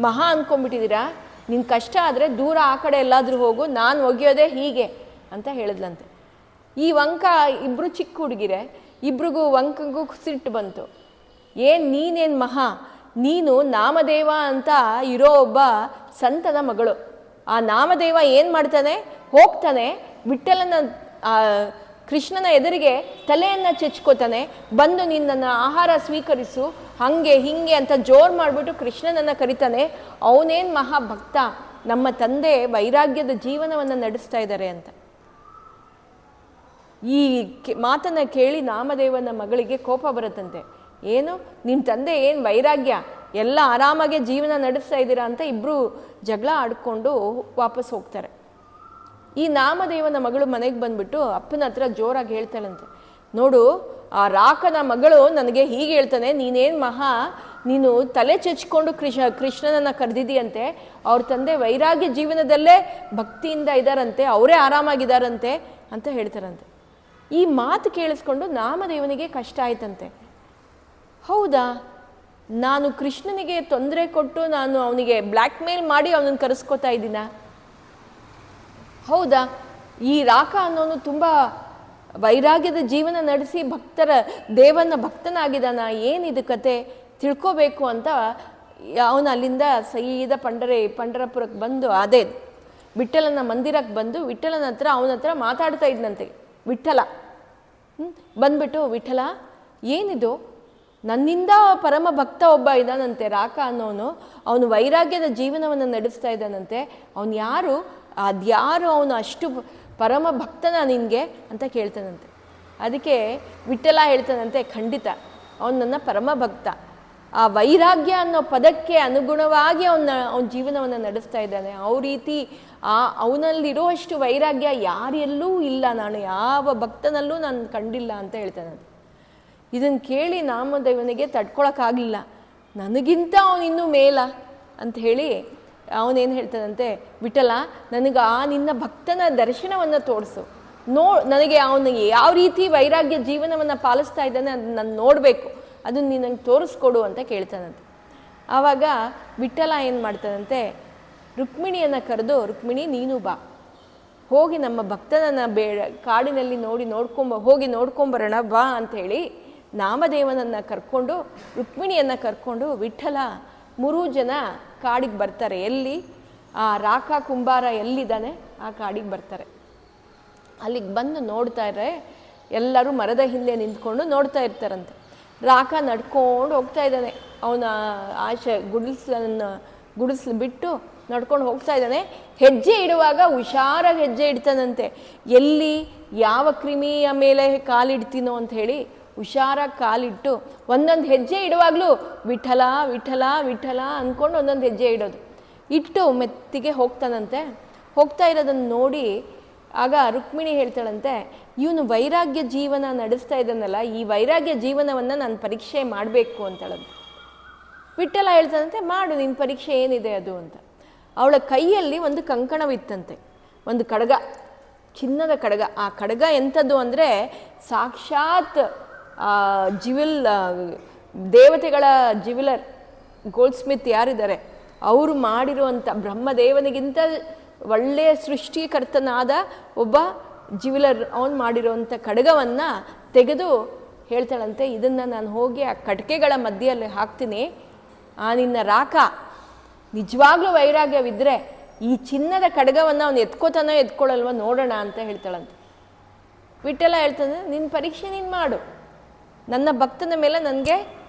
ಮಹಾ ಅಂದ್ಕೊಂಡ್ಬಿಟ್ಟಿದ್ದೀರಾ. ನಿನ್ನ ಕಷ್ಟ ಆದರೆ ದೂರ ಆ ಕಡೆ ಎಲ್ಲಾದರೂ ಹೋಗು, ನಾನು ಒಗೆಯೋದೇ ಹೀಗೆ ಅಂತ ಹೇಳಿದ್ಲಂತೆ. ಈ ವಂಕ ಇಬ್ಬರು ಚಿಕ್ಕ ಹುಡುಗಿರೆ, ಇಬ್ರಿಗೂ ವಂಕಗೂ ಸಿಟ್ಟು ಬಂತು. ನೀನೇನು ಮಹಾ, ನೀನು ನಾಮದೇವ ಅಂತ ಇರೋ ಒಬ್ಬ ಸಂತನ ಮಗಳು. ಆ ನಾಮದೇವ ಏನು ಮಾಡ್ತಾನೆ, ಹೋಗ್ತಾನೆ ವಿಠ್ಠಲನ ಕೃಷ್ಣನ ಎದುರಿಗೆ ತಲೆಯನ್ನು ಚೆಚ್ಕೋತಾನೆ, ಬಂದು ನಿನ್ನನ್ನು ಆಹಾರ ಸ್ವೀಕರಿಸು, ಹಾಗೆ ಹಿಂಗೆ ಅಂತ ಜೋರು ಮಾಡಿಬಿಟ್ಟು ಕೃಷ್ಣನನ್ನು ಕರಿತಾನೆ. ಅವನೇನು ಮಹಾಭಕ್ತ, ನಮ್ಮ ತಂದೆ ವೈರಾಗ್ಯದ ಜೀವನವನ್ನು ನಡೆಸ್ತಾ ಇದ್ದಾರೆ ಅಂತ. ಈ ಮಾತನ್ನು ಕೇಳಿ ನಾಮದೇವನ ಮಗಳಿಗೆ ಕೋಪ ಬರುತ್ತಂತೆ. ಏನು ನಿಮ್ಮ ತಂದೆ ಏನು ವೈರಾಗ್ಯ, ಎಲ್ಲ ಆರಾಮಾಗೆ ಜೀವನ ನಡೆಸ್ತಾ ಇದ್ದೀರಾ ಅಂತ ಇಬ್ಬರು ಜಗಳ ಆಡ್ಕೊಂಡು ವಾಪಸ್ ಹೋಗ್ತಾರೆ. ಈ ನಾಮದೇವನ ಮಗಳು ಮನೆಗೆ ಬಂದುಬಿಟ್ಟು ಅಪ್ಪನ ಹತ್ರ ಜೋರಾಗಿ ಹೇಳ್ತಾಳಂತೆ, ನೋಡು ಆ ರಾಕನ ಮಗಳು ನನಗೆ ಹೀಗೆ ಹೇಳ್ತಾನೆ, ನೀನೇನು ಮಹಾ, ನೀನು ತಲೆ ಚೆಚ್ಕೊಂಡು ಕೃಷ್ಣನನ್ನು ಕರೆದಿದ್ದೀಯಂತೆ, ಅವ್ರ ತಂದೆ ವೈರಾಗ್ಯ ಜೀವನದಲ್ಲೇ ಭಕ್ತಿಯಿಂದ ಇದ್ದಾರಂತೆ, ಅವರೇ ಆರಾಮಾಗಿದ್ದಾರಂತೆ ಅಂತ ಹೇಳ್ತಾರಂತೆ. ಈ ಮಾತು ಕೇಳಿಸ್ಕೊಂಡು ನಾಮದೇವನಿಗೆ ಕಷ್ಟ ಆಯ್ತಂತೆ. ಹೌದಾ, ನಾನು ಕೃಷ್ಣನಿಗೆ ತೊಂದರೆ ಕೊಟ್ಟು ನಾನು ಅವನಿಗೆ ಬ್ಲ್ಯಾಕ್ ಮೇಲ್ ಮಾಡಿ ಅವನನ್ನು ಕರೆಸ್ಕೋತಾ ಇದ್ದೀನ? ಹೌದಾ, ಈ ರಾಕ ಅನ್ನೋನು ತುಂಬ ವೈರಾಗ್ಯದ ಜೀವನ ನಡೆಸಿ ದೇವನ ಭಕ್ತನಾಗಿದ್ದಾನ, ಏನಿದು ಕತೆ ತಿಳ್ಕೋಬೇಕು ಅಂತ ಅವನು ಅಲ್ಲಿಂದ ಸೀದಾ ಪಂಡರಪುರಕ್ಕೆ ಬಂದು ಅದೇ ವಿಠ್ಠಲನ ಮಂದಿರಕ್ಕೆ ಬಂದು ವಿಠ್ಠಲನ ಹತ್ರ ಅವನ ಹತ್ರ ಮಾತಾಡ್ತಾ ಇದ್ನಂತೆ. ವಿಠ್ಠಲ ಬಂದ್ಬಿಟ್ಟು, ವಿಠ್ಠಲ ಏನಿದು, ನನ್ನಿಂದ ಪರಮ ಭಕ್ತ ಒಬ್ಬ ಇದ್ದಾನಂತೆ ರಾಕ ಅನ್ನೋನು, ಅವನು ವೈರಾಗ್ಯದ ಜೀವನವನ್ನು ನಡೆಸ್ತಾ ಇದ್ದಾನಂತೆ, ಅವನು ಯಾರು, ಅದ್ಯಾರು ಅವನು ಅಷ್ಟು ಪರಮ ಭಕ್ತನ ನಿನಗೆ ಅಂತ ಕೇಳ್ತಾನಂತೆ. ಅದಕ್ಕೆ ವಿಠ್ಠಲ ಹೇಳ್ತಾನಂತೆ, ಖಂಡಿತ ಅವನು ನನ್ನ ಪರಮ ಭಕ್ತ, ಆ ವೈರಾಗ್ಯ ಅನ್ನೋ ಪದಕ್ಕೆ ಅನುಗುಣವಾಗಿ ಅವನ ಜೀವನವನ್ನು ನಡೆಸ್ತಾ ಇದ್ದಾನೆ. ಅವ ರೀತಿ ಅವನಲ್ಲಿರುವಷ್ಟು ವೈರಾಗ್ಯ ಯಾರೆಲ್ಲೂ ಇಲ್ಲ, ನಾನು ಯಾವ ಭಕ್ತನಲ್ಲೂ ನಾನು ಕಂಡಿಲ್ಲ ಅಂತ ಹೇಳ್ತಾನಂತೆ. ಇದನ್ನು ಕೇಳಿ ನಾಮದೇವನಿಗೆ ತಡ್ಕೊಳಕ್ಕಾಗಲಿಲ್ಲ. ನನಗಿಂತ ಅವನಿನ್ನೂ ಮೇಲ ಅಂತ ಹೇಳಿ ಅವನೇನು ಹೇಳ್ತಾನಂತೆ, ವಿಠಲ ನನಗೆ ನಿನ್ನ ಭಕ್ತನ ದರ್ಶನವನ್ನು ತೋರಿಸು, ನನಗೆ ಅವನು ಯಾವ ರೀತಿ ವೈರಾಗ್ಯ ಜೀವನವನ್ನು ಪಾಲಿಸ್ತಾ ಇದ್ದಾನೆ ಅದನ್ನು ನಾನು ನೋಡಬೇಕು ಅದನ್ನು ನೀನು ನಂಗೆ ತೋರಿಸ್ಕೊಡು ಅಂತ ಕೇಳ್ತಾನಂತೆ. ಆವಾಗ ವಿಠ್ಠಲ ಏನು ಮಾಡ್ತಾನಂತೆ, ರುಕ್ಮಿಣಿಯನ್ನು ಕರೆದು, ರುಕ್ಮಿಣಿ ನೀನು ಬಾ, ಹೋಗಿ ನಮ್ಮ ಭಕ್ತನನ್ನು ಕಾಡಿನಲ್ಲಿ ಹೋಗಿ ನೋಡ್ಕೊಂಬರೋಣ ಬಾ ಅಂಥೇಳಿ ನಾಮದೇವನನ್ನು ಕರ್ಕೊಂಡು, ರುಕ್ಮಿಣಿಯನ್ನು ಕರ್ಕೊಂಡು ವಿಠ್ಠಲ 3 ಜನ ಕಾಡಿಗೆ ಬರ್ತಾರೆ. ಎಲ್ಲಿ? ಆ ರಾಕ ಕುಂಬಾರ ಎಲ್ಲಿದ್ದಾನೆ ಆ ಕಾಡಿಗೆ ಬರ್ತಾರೆ. ಅಲ್ಲಿಗೆ ಬಂದು ನೋಡ್ತಾ ಇದ್ರೆ ಎಲ್ಲರೂ ಮರದ ಹಿಂದೆ ನಿಂತ್ಕೊಂಡು ನೋಡ್ತಾ ಇರ್ತಾರಂತೆ. ರಾಕ ನಡ್ಕೊಂಡು ಹೋಗ್ತಾ ಇದ್ದಾನೆ, ಅವನ ಗುಡಿಸ್ಲು ಬಿಟ್ಟು ನಡ್ಕೊಂಡು ಹೋಗ್ತಾ ಇದ್ದಾನೆ. ಹೆಜ್ಜೆ ಇಡುವಾಗ ಹುಷಾರಾಗಿ ಹೆಜ್ಜೆ ಇಡ್ತಾನಂತೆ. ಎಲ್ಲಿ ಯಾವ ಕ್ರಿಮಿಯ ಮೇಲೆ ಕಾಲಿಡ್ತೀನೋ ಅಂತ ಹೇಳಿ ಹುಷಾರಾಗಿ ಕಾಲಿಟ್ಟು ಒಂದೊಂದು ಹೆಜ್ಜೆ ಇಡುವಾಗಲೂ ವಿಠಲ ವಿಠಲ ವಿಠಲ ಅಂದ್ಕೊಂಡು ಒಂದೊಂದು ಹೆಜ್ಜೆ ಇಡೋದು. ಇಟ್ಟು ಮೆತ್ತಿಗೆ ಹೋಗ್ತಾನಂತೆ. ಹೋಗ್ತಾ ಇರೋದನ್ನು ನೋಡಿ ಆಗ ರುಕ್ಮಿಣಿ ಹೇಳ್ತಾಳಂತೆ, ಇವನು ವೈರಾಗ್ಯ ಜೀವನ ನಡೆಸ್ತಾ ಇದ್ದಾನಲ್ಲ, ಈ ವೈರಾಗ್ಯ ಜೀವನವನ್ನು ನಾನು ಪರೀಕ್ಷೆ ಮಾಡಬೇಕು ಅಂತೇಳಂತೆ. ವಿಠ್ಠಲ ಹೇಳ್ತಾನಂತೆ, ಮಾಡು, ನಿನ್ನ ಪರೀಕ್ಷೆ ಏನಿದೆ ಅದು ಅಂತ. ಅವಳ ಕೈಯಲ್ಲಿ ಒಂದು ಕಂಕಣವಿತ್ತಂತೆ, ಒಂದು ಕಡಗ, ಚಿನ್ನದ ಕಡಗ. ಆ ಕಡಗ ಎಂಥದ್ದು ಅಂದರೆ ಸಾಕ್ಷಾತ್ ದೇವತೆಗಳ ಜ್ಯುವೆಲರ್ ಗೋಲ್ಡ್ ಸ್ಮಿತ್ ಯಾರಿದ್ದಾರೆ ಅವರು ಮಾಡಿರುವಂಥ, ಬ್ರಹ್ಮದೇವನಿಗಿಂತ ಒಳ್ಳೆಯ ಸೃಷ್ಟಿಕರ್ತನಾದ ಒಬ್ಬ ಜ್ಯುವೆಲರ್ ಅವನು ಮಾಡಿರುವಂಥ ಕಡಗವನ್ನು ತೆಗೆದು ಹೇಳ್ತಾಳಂತೆ, ಇದನ್ನು ನಾನು ಹೋಗಿ ಆ ಕಟ್ಕೆಗಳ ಮಧ್ಯೆಯಲ್ಲಿ ಹಾಕ್ತೀನಿ. ನಿನ್ನ ರಾಕ ನಿಜವಾಗ್ಲೂ ವೈರಾಗ್ಯವಿದ್ದರೆ ಈ ಚಿನ್ನದ ಕಡಗವನ್ನು ಅವನು ಎತ್ಕೋತಾನೋ ಎತ್ಕೊಳ್ಳಲ್ವ ನೋಡೋಣ ಅಂತ ಹೇಳ್ತಾಳಂತೆ. ವಿಠ್ಠಲ ಹೇಳ್ತಾನೆ, ನಿನ್ನ ಪರೀಕ್ಷೆ ನೀನು ಮಾಡು, ನನ್ನ ಭಕ್ತನ ಮೇಲೆ ನನಗೆ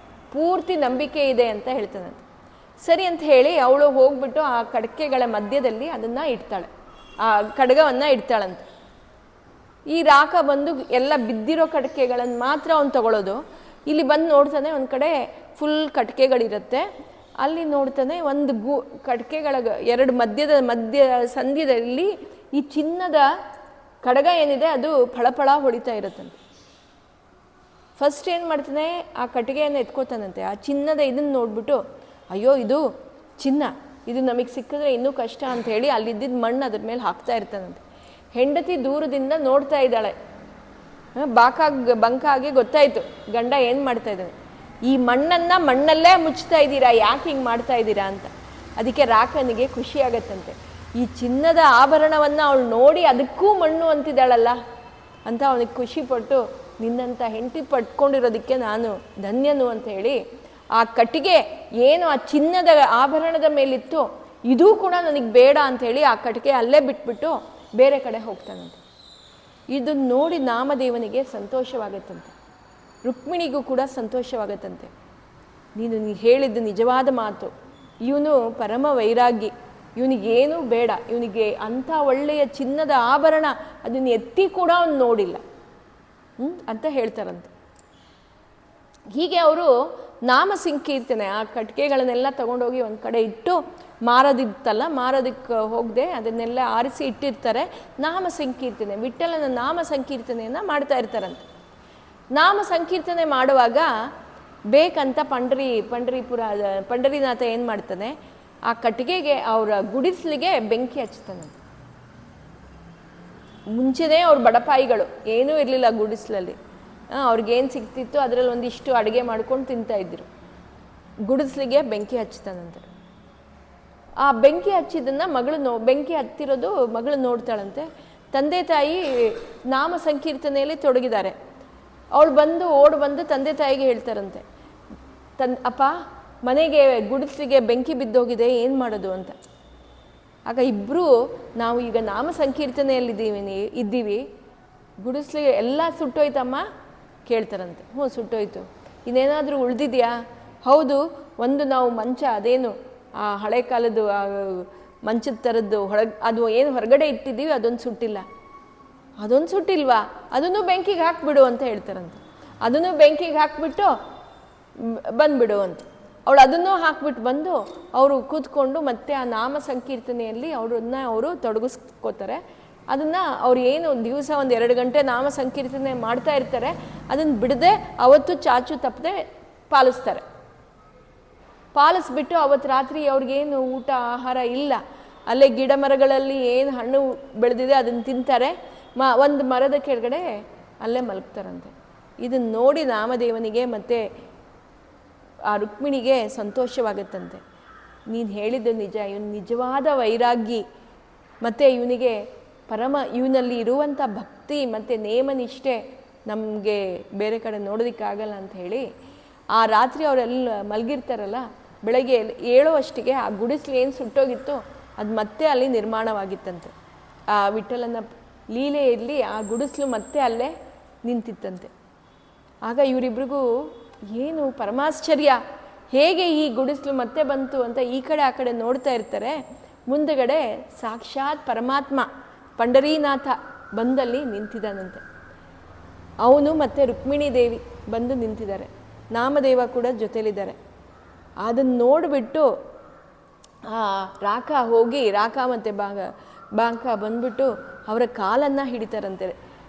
ಪೂರ್ತಿ ನಂಬಿಕೆ ಇದೆ ಅಂತ ಹೇಳ್ತಾನಂತೆ. ಸರಿ ಅಂತ ಹೇಳಿ ಅವಳು ಹೋಗ್ಬಿಟ್ಟು ಆ ಕಡಕೆಗಳ ಮಧ್ಯದಲ್ಲಿ ಅದನ್ನು ಇಡ್ತಾಳೆ, ಆ ಕಡಗವನ್ನು ಇಡ್ತಾಳಂತೆ. ಈ ರಾಕ ಬಂದು ಎಲ್ಲ ಬಿದ್ದಿರೋ ಕಟ್ಕೆಗಳನ್ನು ಮಾತ್ರ ಅವನು ತಗೊಳ್ಳೋದು. ಇಲ್ಲಿ ಬಂದು ನೋಡ್ತಾನೆ, ಒಂದು ಕಡೆ ಫುಲ್ ಕಟ್ಕೆಗಳಿರುತ್ತೆ, ಅಲ್ಲಿ ನೋಡ್ತಾನೆ ಒಂದು ಕಟ್ಕೆಗಳ 2 ಮಧ್ಯ ಸಂಧ್ಯದಲ್ಲಿ ಈ ಚಿನ್ನದ ಕಡಗ ಏನಿದೆ ಅದು ಫಳಫಳ ಹೊಡಿತಾ ಇರುತ್ತಂತೆ. ಫಸ್ಟ್ ಏನು ಮಾಡ್ತಾನೆ, ಆ ಕಟ್ಟಿಗೆಯನ್ನು ಎತ್ಕೋತಾನಂತೆ. ಆ ಚಿನ್ನದ ಇದನ್ನು ನೋಡ್ಬಿಟ್ಟು, ಅಯ್ಯೋ ಇದು ಚಿನ್ನ, ಇದು ನಮಗೆ ಸಿಕ್ಕಿದ್ರೆ ಇನ್ನೂ ಕಷ್ಟ ಅಂಥೇಳಿ ಅಲ್ಲಿದ್ದಿದ್ದು ಮಣ್ಣು ಅದ್ರ ಮೇಲೆ ಹಾಕ್ತಾ ಇರ್ತಾನಂತೆ. ಹೆಂಡತಿ ದೂರದಿಂದ ನೋಡ್ತಾ ಇದ್ದಾಳೆ. ಬಂಕಾಗಿ ಗೊತ್ತಾಯಿತು ಗಂಡ ಏನು ಮಾಡ್ತಾ ಇದ್ದಾನೆ. ಈ ಮಣ್ಣನ್ನು ಮಣ್ಣಲ್ಲೇ ಮುಚ್ತಾ ಇದ್ದೀರಾ, ಯಾಕೆ ಹಿಂಗೆ ಮಾಡ್ತಾ ಇದ್ದೀರಾ ಅಂತ. ಅದಕ್ಕೆ ರಾಕನಿಗೆ ಖುಷಿ ಆಗತ್ತಂತೆ. ಈ ಚಿನ್ನದ ಆಭರಣವನ್ನು ಅವಳು ನೋಡಿ ಅದಕ್ಕೂ ಮಣ್ಣು ಅಂತಿದ್ದಾಳಲ್ಲ ಅಂತ ಅವನಿಗೆ ಖುಷಿಪಟ್ಟು, ನಿನ್ನಂಥ ಹೆಂಡತಿ ಪಟ್ಕೊಂಡಿರೋದಕ್ಕೆ ನಾನು ಧನ್ಯನು ಅಂತ ಹೇಳಿ ಆ ಕಟ್ಟಿಗೆ ಏನು ಆ ಚಿನ್ನದ ಆಭರಣದ ಮೇಲಿತ್ತು ಇದೂ ಕೂಡ ನನಗೆ ಬೇಡ ಅಂಥೇಳಿ ಆ ಕಟ್ಟಿಗೆ ಅಲ್ಲೇ ಬಿಟ್ಬಿಟ್ಟು ಬೇರೆ ಕಡೆ ಹೋಗ್ತಾನಂತೆ. ಇದನ್ನು ನೋಡಿ ನಾಮದೇವನಿಗೆ ಸಂತೋಷವಾಗತ್ತಂತೆ, ರುಕ್ಮಿಣಿಗೂ ಕೂಡ ಸಂತೋಷವಾಗತ್ತಂತೆ. ನೀನು ಹೇಳಿದ್ದು ನಿಜವಾದ ಮಾತು, ಇವನು ಪರಮ ವೈರಾಗಿ, ಇವನಿಗೇನೂ ಬೇಡ, ಇವನಿಗೆ ಅಂಥ ಒಳ್ಳೆಯ ಚಿನ್ನದ ಆಭರಣ ಅದನ್ನು ಎತ್ತಿ ಕೂಡ ಅವನು ನೋಡಿಲ್ಲ ಅಂತ ಹೇಳ್ತಾರಂತೆ. ಹೀಗೆ ಅವರು ನಾಮ ಸಂಕೀರ್ತನೆ ಆ ಕಟ್ಕೆಗಳನ್ನೆಲ್ಲ ತಗೊಂಡೋಗಿ ಒಂದು ಕಡೆ ಇಟ್ಟು ಮಾರೋದಿತ್ತಲ್ಲ, ಮಾರೋದಕ್ಕೆ ಹೋಗದೆ ಅದನ್ನೆಲ್ಲ ಆರಿಸಿ ಇಟ್ಟಿರ್ತಾರೆ. ನಾಮ ಸಂಕೀರ್ತನೆ, ವಿಠ್ಠಲನ ನಾಮ ಸಂಕೀರ್ತನೆಯನ್ನು ಮಾಡ್ತಾ ಇರ್ತಾರಂತೆ. ನಾಮ ಸಂಕೀರ್ತನೆ ಮಾಡುವಾಗ ಬೇಕಂತ ಪಂಡರಿನಾಥ ಏನು ಮಾಡ್ತಾನೆ, ಆ ಕಟ್ಟಿಗೆಗೆ ಅವರ ಗುಡಿಸ್ಲಿಗೆ ಬೆಂಕಿ ಹಚ್ತಾನಂತೆ. ಮುಂಚೆನೇ ಅವ್ರ ಬಡಪಾಯಿಗಳು ಏನೂ ಇರಲಿಲ್ಲ ಗುಡಿಸ್ಲಲ್ಲಿ, ಅವ್ರಿಗೇನು ಸಿಗ್ತಿತ್ತು ಅದರಲ್ಲಿ ಒಂದಿಷ್ಟು ಅಡುಗೆ ಮಾಡ್ಕೊಂಡು ತಿಂತಾಯಿದ್ರು. ಗುಡಿಸ್ಲಿಗೆ ಬೆಂಕಿ ಹಚ್ತಾನಂತೆ. ಆ ಬೆಂಕಿ ಹಚ್ಚಿದ್ದನ್ನು ಬೆಂಕಿ ಹತ್ತಿರೋದು ಮಗಳು ನೋಡ್ತಾಳಂತೆ. ತಂದೆ ತಾಯಿ ನಾಮ ಸಂಕೀರ್ತನೆಯಲ್ಲಿ ತೊಡಗಿದ್ದಾರೆ. ಅವಳು ಓಡಿ ಬಂದು ತಂದೆ ತಾಯಿಗೆ ಹೇಳ್ತಾರಂತೆ, ಅಪ್ಪ ಮನೆಗೆ ಗುಡಿಸ್ಲಿಗೆ ಬೆಂಕಿ ಬಿದ್ದೋಗಿದೆ, ಏನು ಮಾಡೋದು ಅಂತ. ಆಗ ಇಬ್ಬರು, ನಾವು ಈಗ ನಾಮ ಸಂಕೀರ್ತನೆಯಲ್ಲಿದ್ದೀವಿ, ಗುಡಿಸ್ಲಿಗೆ ಎಲ್ಲ ಸುಟ್ಟೋಯ್ತಮ್ಮ ಕೇಳ್ತಾರಂತೆ. ಹ್ಞೂ ಸುಟ್ಟೋಯ್ತು, ಇನ್ನೇನಾದರೂ ಉಳಿದಿದೆಯಾ? ಹೌದು, ಒಂದು ನಾವು ಮಂಚ, ಅದೇನು ಆ ಹಳೆ ಕಾಲದ್ದು ಮಂಚದ ಥರದ್ದು ಅದು ಏನು ಹೊರಗಡೆ ಇಟ್ಟಿದ್ದೀವಿ ಅದೊಂದು ಸುಟ್ಟಿಲ್ಲ. ಅದೊಂದು ಸುಟ್ಟಿಲ್ವಾ? ಅದನ್ನು ಬೆಂಕಿಗೆ ಹಾಕ್ಬಿಡು ಅಂತ ಹೇಳ್ತಾರಂತೆ. ಅದನ್ನು ಬೆಂಕಿಗೆ ಹಾಕ್ಬಿಟ್ಟು ಬಂದುಬಿಡು ಅಂತ. ಅವಳು ಅದನ್ನೂ ಹಾಕ್ಬಿಟ್ಟು ಬಂದು ಅವರು ಕೂತ್ಕೊಂಡು ಮತ್ತೆ ಆ ನಾಮ ಸಂಕೀರ್ತನೆಯಲ್ಲಿ ಅವರು ತೊಡಗಿಸ್ಕೋತಾರೆ. ಅದನ್ನು ಅವ್ರು ಏನು ದಿವಸ 1-2 ಗಂಟೆ ನಾಮ ಸಂಕೀರ್ತನೆ ಮಾಡ್ತಾ ಇರ್ತಾರೆ, ಅದನ್ನು ಬಿಡದೆ ಅವತ್ತು ಚಾಚು ತಪ್ಪದೆ ಪಾಲಿಸ್ಬಿಟ್ಟು ಅವತ್ತು ರಾತ್ರಿ ಅವ್ರಿಗೇನು ಊಟ ಆಹಾರ ಇಲ್ಲ, ಅಲ್ಲೇ ಗಿಡ ಮರಗಳಲ್ಲಿ ಏನು ಹಣ್ಣು ಬೆಳೆದಿದೆ ಅದನ್ನು ತಿಂತಾರೆ. ಒಂದು ಮರದ ಕೆಳಗಡೆ ಅಲ್ಲೇ ಮಲಗ್ತಾರಂತೆ. ಇದನ್ನು ನೋಡಿ ನಾಮದೇವನಿಗೆ ಮತ್ತು ಆ ರುಕ್ಮಿಣಿಗೆ ಸಂತೋಷವಾಗುತ್ತಂತೆ. ನೀನು ಹೇಳಿದ್ದು ನಿಜ, ಇವನು ನಿಜವಾದ ವೈರಾಗಿ, ಮತ್ತು ಇವನಿಗೆ ಇವನಲ್ಲಿ ಇರುವಂಥ ಭಕ್ತಿ ಮತ್ತು ನೇಮನಿಷ್ಠೆ ನಮಗೆ ಬೇರೆ ಕಡೆ ನೋಡೋದಕ್ಕಾಗಲ್ಲ ಅಂತ ಹೇಳಿ ಆ ರಾತ್ರಿ ಅವರೆಲ್ಲ ಮಲಗಿರ್ತಾರಲ್ಲ, ಬೆಳಗ್ಗೆ ಏಳುವಷ್ಟಿಗೆ ಆ ಗುಡಿಸ್ಲು ಏನು ಸುಟ್ಟೋಗಿತ್ತು ಅದು ಮತ್ತೆ ಅಲ್ಲಿ ನಿರ್ಮಾಣವಾಗಿತ್ತಂತೆ. ಆ ವಿಠಲನ ಲೀಲೆಯಲ್ಲಿ ಆ ಗುಡಿಸ್ಲು ಮತ್ತೆ ಅಲ್ಲೇ ನಿಂತಿತ್ತಂತೆ. ಆಗ ಇವರಿಬ್ರಿಗೂ ಏನು ಪರಮಾಶ್ಚರ್ಯ, ಹೇಗೆ ಈ ಗುಡಿಸ್ಲು ಮತ್ತೆ ಬಂತು ಅಂತ ಈ ಕಡೆ ಆ ಕಡೆ ನೋಡ್ತಾ ಇರ್ತಾರೆ. ಮುಂದಗಡೆ ಸಾಕ್ಷಾತ್ ಪರಮಾತ್ಮ ಪಂಡರೀನಾಥ ಬಂದಲ್ಲಿ ನಿಂತಿದ್ದಾನಂತೆ. ಅವನು ಮತ್ತು ರುಕ್ಮಿಣಿ ದೇವಿ ಬಂದು ನಿಂತಿದ್ದಾರೆ, ನಾಮದೇವ ಕೂಡ ಜೊತೆಲಿದ್ದಾರೆ. ಅದನ್ನು ನೋಡಿಬಿಟ್ಟು ಆ ರಾಕ ಮತ್ತು ಬಾಂಕ ಬಂದ್ಬಿಟ್ಟು ಅವರ ಕಾಲನ್ನು ಹಿಡಿತಾರಂತೆ.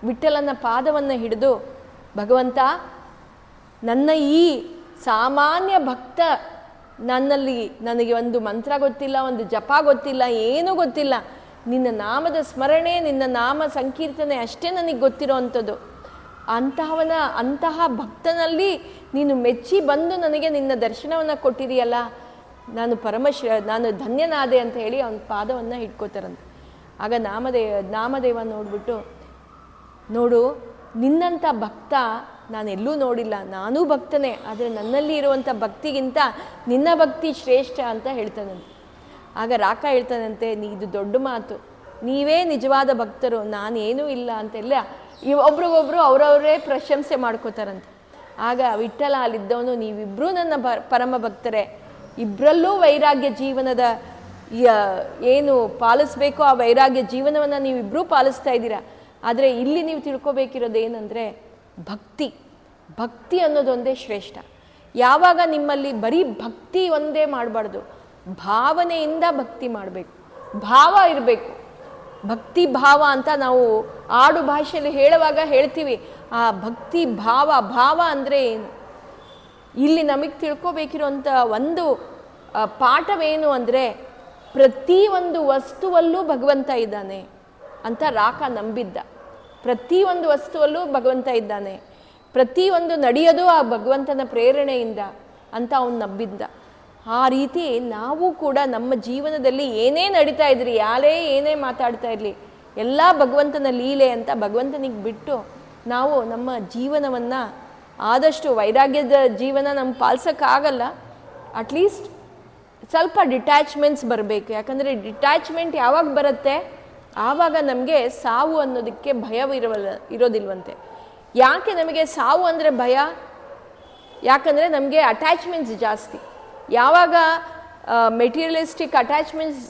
ವಿಠಲನ ಪಾದವನ್ನು ಹಿಡಿದು, ಭಗವಂತ, ನನ್ನ ಈ ಸಾಮಾನ್ಯ ಭಕ್ತ, ನನಗೆ ಒಂದು ಮಂತ್ರ ಗೊತ್ತಿಲ್ಲ, ಒಂದು ಜಪ ಗೊತ್ತಿಲ್ಲ, ಏನೂ ಗೊತ್ತಿಲ್ಲ, ನಿನ್ನ ನಾಮದ ಸ್ಮರಣೆ, ನಿನ್ನ ನಾಮ ಸಂಕೀರ್ತನೆ ಅಷ್ಟೇ ನನಗೆ ಗೊತ್ತಿರೋ ಅಂಥದ್ದು. ಅಂತಹ ಭಕ್ತನಲ್ಲಿ ನೀನು ಮೆಚ್ಚಿ ಬಂದು ನನಗೆ ನಿನ್ನ ದರ್ಶನವನ್ನು ಕೊಟ್ಟಿದೆಯಲ್ಲ, ನಾನು ಧನ್ಯನಾದೆ ಅಂತ ಹೇಳಿ ಅವನ ಪಾದವನ್ನು ಹಿಡ್ಕೋತಾರಂತೆ. ಆಗ ನಾಮದೇವ ನೋಡ್ಬಿಟ್ಟು, ನೋಡು, ನಿನ್ನಂಥ ಭಕ್ತ ನಾನೆಲ್ಲೂ ನೋಡಿಲ್ಲ, ನಾನೂ ಭಕ್ತನೇ, ಆದರೆ ನನ್ನಲ್ಲಿ ಇರುವಂಥ ಭಕ್ತಿಗಿಂತ ನಿನ್ನ ಭಕ್ತಿ ಶ್ರೇಷ್ಠ ಅಂತ ಹೇಳ್ತಾನಂತೆ. ಆಗ ರಾಕ ಹೇಳ್ತಾನಂತೆ, ಇದು ದೊಡ್ಡ ಮಾತು, ನೀವೇ ನಿಜವಾದ ಭಕ್ತರು, ನಾನೇನೂ ಇಲ್ಲ ಅಂತೆಲ್ಲ ಒಬ್ರಿಗೊಬ್ರು ಅವರವರೇ ಪ್ರಶಂಸೆ ಮಾಡ್ಕೋತಾರಂತೆ. ಆಗ ವಿಠಲ ಅಲ್ಲಿದ್ದವನು, ನೀವಿಬ್ಬರೂ ನನ್ನ ಪರಮ ಭಕ್ತರೇ, ಇಬ್ಬರಲ್ಲೂ ವೈರಾಗ್ಯ ಜೀವನದ ಏನು ಪಾಲಿಸ್ಬೇಕೋ ಆ ವೈರಾಗ್ಯ ಜೀವನವನ್ನು ನೀವಿಬ್ಬರೂ ಪಾಲಿಸ್ತಾ ಇದ್ದೀರಾ. ಆದರೆ ಇಲ್ಲಿ ನೀವು ತಿಳ್ಕೊಬೇಕಿರೋದು ಏನಂದರೆ, ಭಕ್ತಿ ಅನ್ನೋದೊಂದೇ ಶ್ರೇಷ್ಠ. ಯಾವಾಗ ನಿಮ್ಮಲ್ಲಿ ಬರೀ ಭಕ್ತಿ ಒಂದೇ ಮಾಡಬಾರ್ದು, ಭಾವನೆಯಿಂದ ಭಕ್ತಿ ಮಾಡಬೇಕು, ಭಾವ ಇರಬೇಕು. ಭಕ್ತಿ ಭಾವ ಅಂತ ನಾವು ಆಡು ಭಾಷೆಯಲ್ಲಿ ಹೇಳುವಾಗ ಹೇಳ್ತೀವಿ. ಆ ಭಕ್ತಿ ಭಾವ ಅಂದರೆ ಏನು? ಇಲ್ಲಿ ನಮಗೆ ತಿಳ್ಕೊಬೇಕಿರುವಂಥ ಒಂದು ಪಾಠವೇನು ಅಂದರೆ, ಪ್ರತಿಯೊಂದು ವಸ್ತುವಲ್ಲೂ ಭಗವಂತ ಇದ್ದಾನೆ ಅಂತ ರಾಕ ನಂಬಿದ್ದ. ಪ್ರತಿಯೊಂದು ವಸ್ತುವಲ್ಲೂ ಭಗವಂತ ಇದ್ದಾನೆ, ಪ್ರತಿಯೊಂದು ನಡೆಯೋದು ಆ ಭಗವಂತನ ಪ್ರೇರಣೆಯಿಂದ ಅಂತ ಅವನು ನಂಬಿದ್ದ. ಆ ರೀತಿ ನಾವು ಕೂಡ ನಮ್ಮ ಜೀವನದಲ್ಲಿ ಏನೇ ನಡೀತಾ ಇದ್ರಿ, ಏನೇ ಮಾತಾಡ್ತಾ ಇರಲಿ, ಎಲ್ಲ ಭಗವಂತನ ಲೀಲೆ ಅಂತ ಭಗವಂತನಿಗೆ ಬಿಟ್ಟು ನಾವು ನಮ್ಮ ಜೀವನವನ್ನು ಆದಷ್ಟು, ವೈರಾಗ್ಯದ ಜೀವನ ನಮ್ಗೆ ಪಾಲಿಸೋಕ್ಕಾಗಲ್ಲ, ಅಟ್ಲೀಸ್ಟ್ ಸ್ವಲ್ಪ ಡಿಟ್ಯಾಚ್ಮೆಂಟ್ಸ್ ಬರಬೇಕು. ಯಾಕಂದರೆ ಡಿಟ್ಯಾಚ್ಮೆಂಟ್ ಯಾವಾಗ ಬರುತ್ತೆ, ಆವಾಗ ನಮಗೆ ಸಾವು ಅನ್ನೋದಕ್ಕೆ ಇರೋದಿಲ್ವಂತೆ. ಯಾಕೆ ನಮಗೆ ಸಾವು ಅಂದರೆ ಭಯ? ಯಾಕಂದರೆ ನಮಗೆ ಅಟ್ಯಾಚ್ಮೆಂಟ್ಸ್ ಜಾಸ್ತಿ. ಯಾವಾಗ ಮೆಟೀರಿಯಲಿಸ್ಟಿಕ್ ಅಟ್ಯಾಚ್ಮೆಂಟ್ಸ್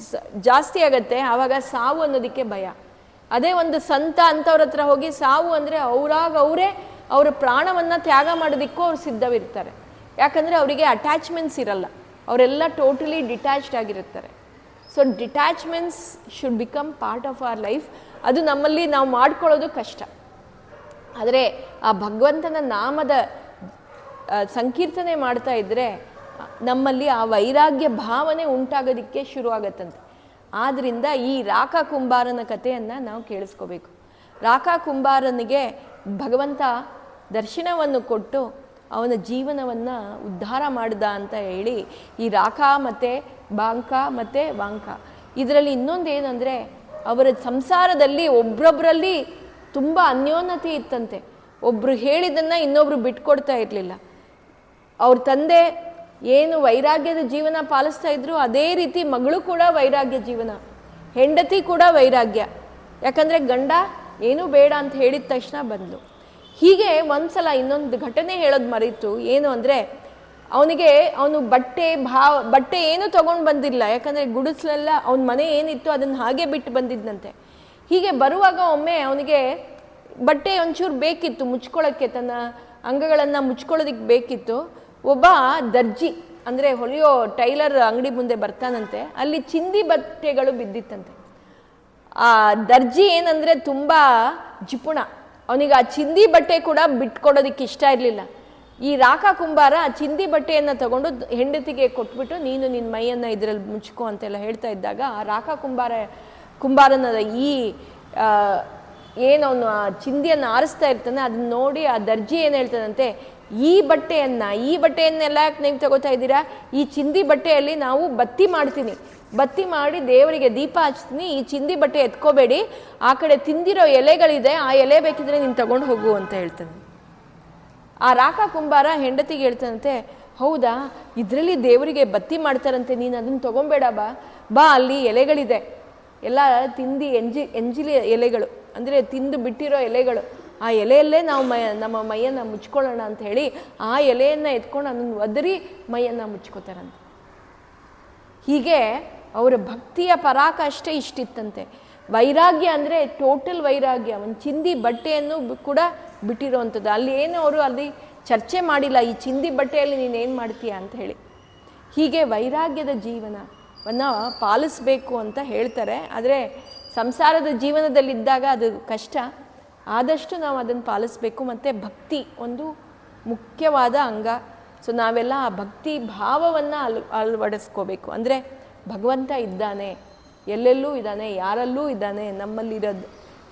ಜಾಸ್ತಿ ಆಗುತ್ತೆ, ಆವಾಗ ಸಾವು ಅನ್ನೋದಕ್ಕೆ ಭಯ. ಅದೇ ಒಂದು ಸಂತ ಅಂಥವ್ರ ಹತ್ರ ಹೋಗಿ ಸಾವು ಅಂದರೆ ಅವರೇ ಅವರ ಪ್ರಾಣವನ್ನು ತ್ಯಾಗ ಮಾಡೋದಕ್ಕೂ ಅವ್ರು ಸಿದ್ಧವಿರ್ತಾರೆ. ಯಾಕಂದರೆ ಅವರಿಗೆ ಅಟ್ಯಾಚ್ಮೆಂಟ್ಸ್ ಇರಲ್ಲ, ಅವರೆಲ್ಲ ಟೋಟಲಿ ಡಿಟ್ಯಾಚ್ಡ್ ಆಗಿರುತ್ತಾರೆ. So detachments should become part of our life. ಅದು ನಮ್ಮಲ್ಲಿ ನಾವು ಮಾಡ್ಕೊಳ್ಳೋದು ಕಷ್ಟ. ಆದರೆ ಆ ಭಗವಂತನ ನಾಮದ ಸಂಕೀರ್ತನೆ ಮಾಡ್ತಾ ಇದ್ದರೆ ನಮ್ಮಲ್ಲಿ ಆ ವೈರಾಗ್ಯ ಭಾವನೆ ಉಂಟಾಗೋದಕ್ಕೆ ಶುರುವಾಗತ್ತಂತೆ. ಆದ್ದರಿಂದ ಈ ರಾಕ ಕುಂಬಾರನ ಕಥೆಯನ್ನು ನಾವು ಕೇಳಿಸ್ಕೋಬೇಕು. ರಾಕ ಕುಂಬಾರನಿಗೆ ಭಗವಂತ ದರ್ಶನವನ್ನು ಕೊಟ್ಟು ಅವನ ಜೀವನವನ್ನು ಉದ್ಧಾರ ಮಾಡಿದ ಅಂತ ಹೇಳಿ ಈ ರಾಕ ಮತ್ತು ಬಾಂಕ ಮತ್ತು ವಾಂಕ, ಇದರಲ್ಲಿ ಇನ್ನೊಂದು ಏನಂದರೆ, ಅವರ ಸಂಸಾರದಲ್ಲಿ ಒಬ್ಬೊಬ್ಬರಲ್ಲಿ ತುಂಬ ಅನ್ಯೋನ್ಯತೆ ಇತ್ತಂತೆ. ಒಬ್ಬರು ಹೇಳಿದ್ದನ್ನು ಇನ್ನೊಬ್ಬರು ಬಿಟ್ಕೊಡ್ತಾ ಇರಲಿಲ್ಲ. ಅವ್ರ ತಂದೆ ಏನು ವೈರಾಗ್ಯದ ಜೀವನ ಪಾಲಿಸ್ತಾ ಇದ್ರು, ಅದೇ ರೀತಿ ಮಗಳು ಕೂಡ ವೈರಾಗ್ಯ ಜೀವನ, ಹೆಂಡತಿ ಕೂಡ ವೈರಾಗ್ಯ. ಯಾಕಂದರೆ ಗಂಡ ಏನೂ ಬೇಡ ಅಂತ ಹೇಳಿದ ತಕ್ಷಣ ಬಂದು. ಹೀಗೆ ಒಂದ್ಸಲ ಇನ್ನೊಂದು ಘಟನೆ ಹೇಳೋದು ಮರೀತು. ಏನು ಅಂದರೆ, ಅವನು ಬಟ್ಟೆ ಏನೂ ತೊಗೊಂಡು ಬಂದಿಲ್ಲ. ಯಾಕಂದರೆ ಗುಡಿಸ್ಲೆಲ್ಲ ಅವನ ಮನೆ ಏನಿತ್ತು ಅದನ್ನು ಹಾಗೆ ಬಿಟ್ಟು ಬಂದಿದ್ದಂತೆ. ಹೀಗೆ ಬರುವಾಗ ಒಮ್ಮೆ ಅವನಿಗೆ ಬಟ್ಟೆ ಒಂಚೂರು ಬೇಕಿತ್ತು ಮುಚ್ಕೊಳ್ಳೋಕ್ಕೆ, ತನ್ನ ಅಂಗಗಳನ್ನು ಮುಚ್ಕೊಳ್ಳೋದಕ್ಕೆ ಬೇಕಿತ್ತು. ಒಬ್ಬ ದರ್ಜಿ ಅಂದರೆ ಹೊಲಿಯೋ ಟೈಲರ್ ಅಂಗಡಿ ಮುಂದೆ ಬರ್ತಾನಂತೆ. ಅಲ್ಲಿ ಚಿಂದಿ ಬಟ್ಟೆಗಳು ಬಿದ್ದಿತ್ತಂತೆ. ಆ ದರ್ಜಿ ಏನಂದರೆ ತುಂಬ ಜಿಪುಣ, ಅವನಿಗೆ ಆ ಚಿಂದಿ ಬಟ್ಟೆ ಕೂಡ ಬಿಟ್ಕೊಡೋದಕ್ಕೆ ಇಷ್ಟ ಇರಲಿಲ್ಲ. ಈ ರಾಕ ಕುಂಬಾರ ಆ ಚಿಂದಿ ಬಟ್ಟೆಯನ್ನು ತಗೊಂಡು ಹೆಂಡತಿಗೆ ಕೊಟ್ಬಿಟ್ಟು, ನೀನು ನಿನ್ನ ಮೈಯನ್ನು ಇದರಲ್ಲಿ ಮುಚ್ಕೋ ಅಂತೆಲ್ಲ ಹೇಳ್ತಾ ಇದ್ದಾಗ, ಆ ರಾಕ ಕುಂಬಾರನ ಈ ಏನವನು ಆ ಚಿಂದಿಯನ್ನು ಆರಿಸ್ತಾ ಇರ್ತಾನೆ, ಅದನ್ನ ನೋಡಿ ಆ ದರ್ಜಿ ಏನು ಹೇಳ್ತಾನಂತೆ, ಈ ಬಟ್ಟೆಯನ್ನೆಲ್ಲ ನೀವು ತಗೋತಾ ಇದ್ದೀರಾ? ಈ ಚಿಂದಿ ಬಟ್ಟೆಯಲ್ಲಿ ನಾವು ಬತ್ತಿ ಮಾಡ್ತೀನಿ, ಬತ್ತಿ ಮಾಡಿ ದೇವರಿಗೆ ದೀಪ ಹಚ್ತೀನಿ. ಈ ಚಿಂದಿ ಬಟ್ಟೆ ಎತ್ಕೋಬೇಡಿ, ಆ ಕಡೆ ತಿಂದಿರೋ ಎಲೆಗಳಿದೆ, ಆ ಎಲೆ ಬೇಕಿದ್ರೆ ನೀನು ತಗೊಂಡು ಹೋಗು ಅಂತ ಹೇಳ್ತಾನೆ. ಆ ರಾಕ ಕುಂಬಾರ ಹೆಂಡತಿಗೆ ಹೇಳ್ತಾನಂತೆ, ಹೌದಾ, ಇದರಲ್ಲಿ ದೇವರಿಗೆ ಬತ್ತಿ ಮಾಡ್ತಾರಂತೆ, ನೀನು ಅದನ್ನು ತೊಗೊಂಬೇಡ, ಬಾ ಅಲ್ಲಿ ಎಲೆಗಳಿದೆ, ಎಲ್ಲ ಎಂಜಿಲಿ ಎಲೆಗಳು, ಅಂದರೆ ತಿಂದು ಬಿಟ್ಟಿರೋ ಎಲೆಗಳು, ಆ ಎಲೆಯಲ್ಲೇ ನಾವು ನಮ್ಮ ಮೈಯನ್ನು ಮುಚ್ಕೊಳ್ಳೋಣ ಅಂತ ಹೇಳಿ ಆ ಎಲೆಯನ್ನು ಎತ್ಕೊಂಡು ಅದನ್ನು ಒದರಿ ಮೈಯನ್ನು ಮುಚ್ಕೋತಾರಂತೆ. ಹೀಗೆ ಅವರ ಭಕ್ತಿಯ ಪರಾಕಾಷ್ಠೆ ಇಷ್ಟಿತ್ತಂತೆ. ವೈರಾಗ್ಯ ಅಂದರೆ ಟೋಟಲ್ ವೈರಾಗ್ಯ, ಒಂದು ಚಿಂದಿ ಬಟ್ಟೆಯನ್ನು ಕೂಡ ಬಿಟ್ಟಿರೋವಂಥದ್ದು. ಅಲ್ಲಿ ಏನು ಅವರು ಅಲ್ಲಿ ಚರ್ಚೆ ಮಾಡಿಲ್ಲ, ಈ ಚಿಂದಿ ಬಟ್ಟೆಯಲ್ಲಿ ನೀನೇನು ಮಾಡ್ತೀಯ ಅಂತ ಹೇಳಿ. ಹೀಗೆ ವೈರಾಗ್ಯದ ಜೀವನವನ್ನು ಪಾಲಿಸಬೇಕು ಅಂತ ಹೇಳ್ತಾರೆ. ಆದರೆ ಸಂಸಾರದ ಜೀವನದಲ್ಲಿದ್ದಾಗ ಅದು ಕಷ್ಟ, ಆದಷ್ಟು ನಾವು ಅದನ್ನು ಪಾಲಿಸಬೇಕು. ಮತ್ತು ಭಕ್ತಿ ಒಂದು ಮುಖ್ಯವಾದ ಅಂಗ. ಸೊ ನಾವೆಲ್ಲ ಆ ಭಕ್ತಿ ಭಾವವನ್ನು ಅಳವಡಿಸ್ಕೋಬೇಕು. ಅಂದರೆ ಭಗವಂತ ಇದ್ದಾನೆ, ಎಲ್ಲೆಲ್ಲೂ ಇದ್ದಾನೆ, ಯಾರಲ್ಲೂ ಇದ್ದಾನೆ,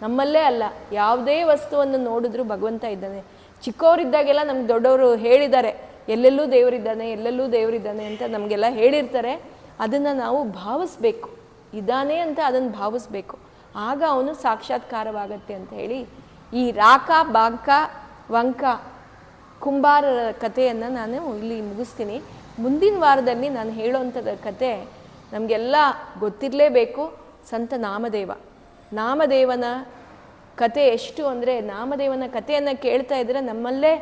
ನಮ್ಮಲ್ಲೇ ಅಲ್ಲ, ಯಾವುದೇ ವಸ್ತುವನ್ನು ನೋಡಿದ್ರೂ ಭಗವಂತ ಇದ್ದಾನೆ. ಚಿಕ್ಕವರಿದ್ದಾಗೆಲ್ಲ ನಮ್ಗೆ ದೊಡ್ಡವರು ಹೇಳಿದ್ದಾರೆ, ಎಲ್ಲೆಲ್ಲೂ ದೇವರಿದ್ದಾನೆ ಅಂತ ನಮಗೆಲ್ಲ ಹೇಳಿರ್ತಾರೆ. ಅದನ್ನು ನಾವು ಭಾವಿಸ್ಬೇಕು, ಇದ್ದಾನೆ ಅಂತ ಅದನ್ನು ಭಾವಿಸ್ಬೇಕು, ಆಗ ಅವನು ಸಾಕ್ಷಾತ್ಕಾರವಾಗತ್ತೆ ಅಂತ ಹೇಳಿ ಈ ರಾಕ ಬಾಂಕ ವಂಕ ಕುಂಬಾರರ ಕಥೆಯನ್ನು ನಾನು ಇಲ್ಲಿ ಮುಗಿಸ್ತೀನಿ. ಮುಂದಿನ ವಾರದಲ್ಲಿ ನಾನು ಹೇಳೋವಂಥದ್ದು ಕತೆ ನಮಗೆಲ್ಲ ಗೊತ್ತಿರಲೇಬೇಕು. ಸಂತ ನಾಮದೇವನ ಕತೆ ಎಷ್ಟು ಅಂದರೆ, ನಾಮದೇವನ ಕಥೆಯನ್ನು ಕೇಳ್ತಾ ಇದ್ದರೆ ನಮ್ಮಲ್ಲೇ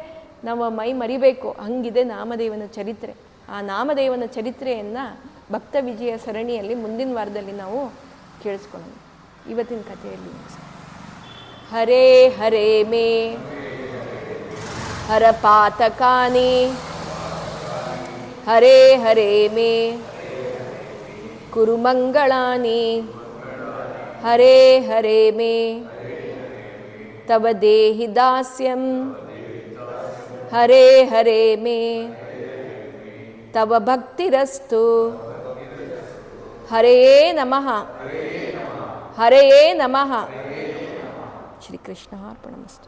ನಾವು ಮೈ ಮರಿಬೇಕು, ಹಂಗಿದೆ ನಾಮದೇವನ ಚರಿತ್ರೆ. ಆ ನಾಮದೇವನ ಚರಿತ್ರೆಯನ್ನು ಭಕ್ತ ವಿಜಯ ಸರಣಿಯಲ್ಲಿ ಮುಂದಿನ ವಾರದಲ್ಲಿ ನಾವು ಕೇಳಿಸ್ಕೊಳ್ಳೋಣ. ಇವತ್ತಿನ ಕಥೆಯಲ್ಲಿ ಹರೇ ಹರೇ ಮೇ ಹರ ಪಾತಕಾನಿ, ಹರೇ ಹರೇ ಮೇ ಕುರು ಮಂಗಳಾನಿ, ಹರೇ ಹರೇ ಮೇ ತವ ದೇಹಿ ದಾಸ್ಯಂ, ಹರೇ ಹರೇ ಮೇ ತವ ಭಕ್ತಿರಸ್ತು. ಹರೆಯೇ ನಮಃ, ಹರೆಯೇ ನಮಃ. ಶ್ರೀಕೃಷ್ಣಾರ್ಪಣಮಸ್ತು.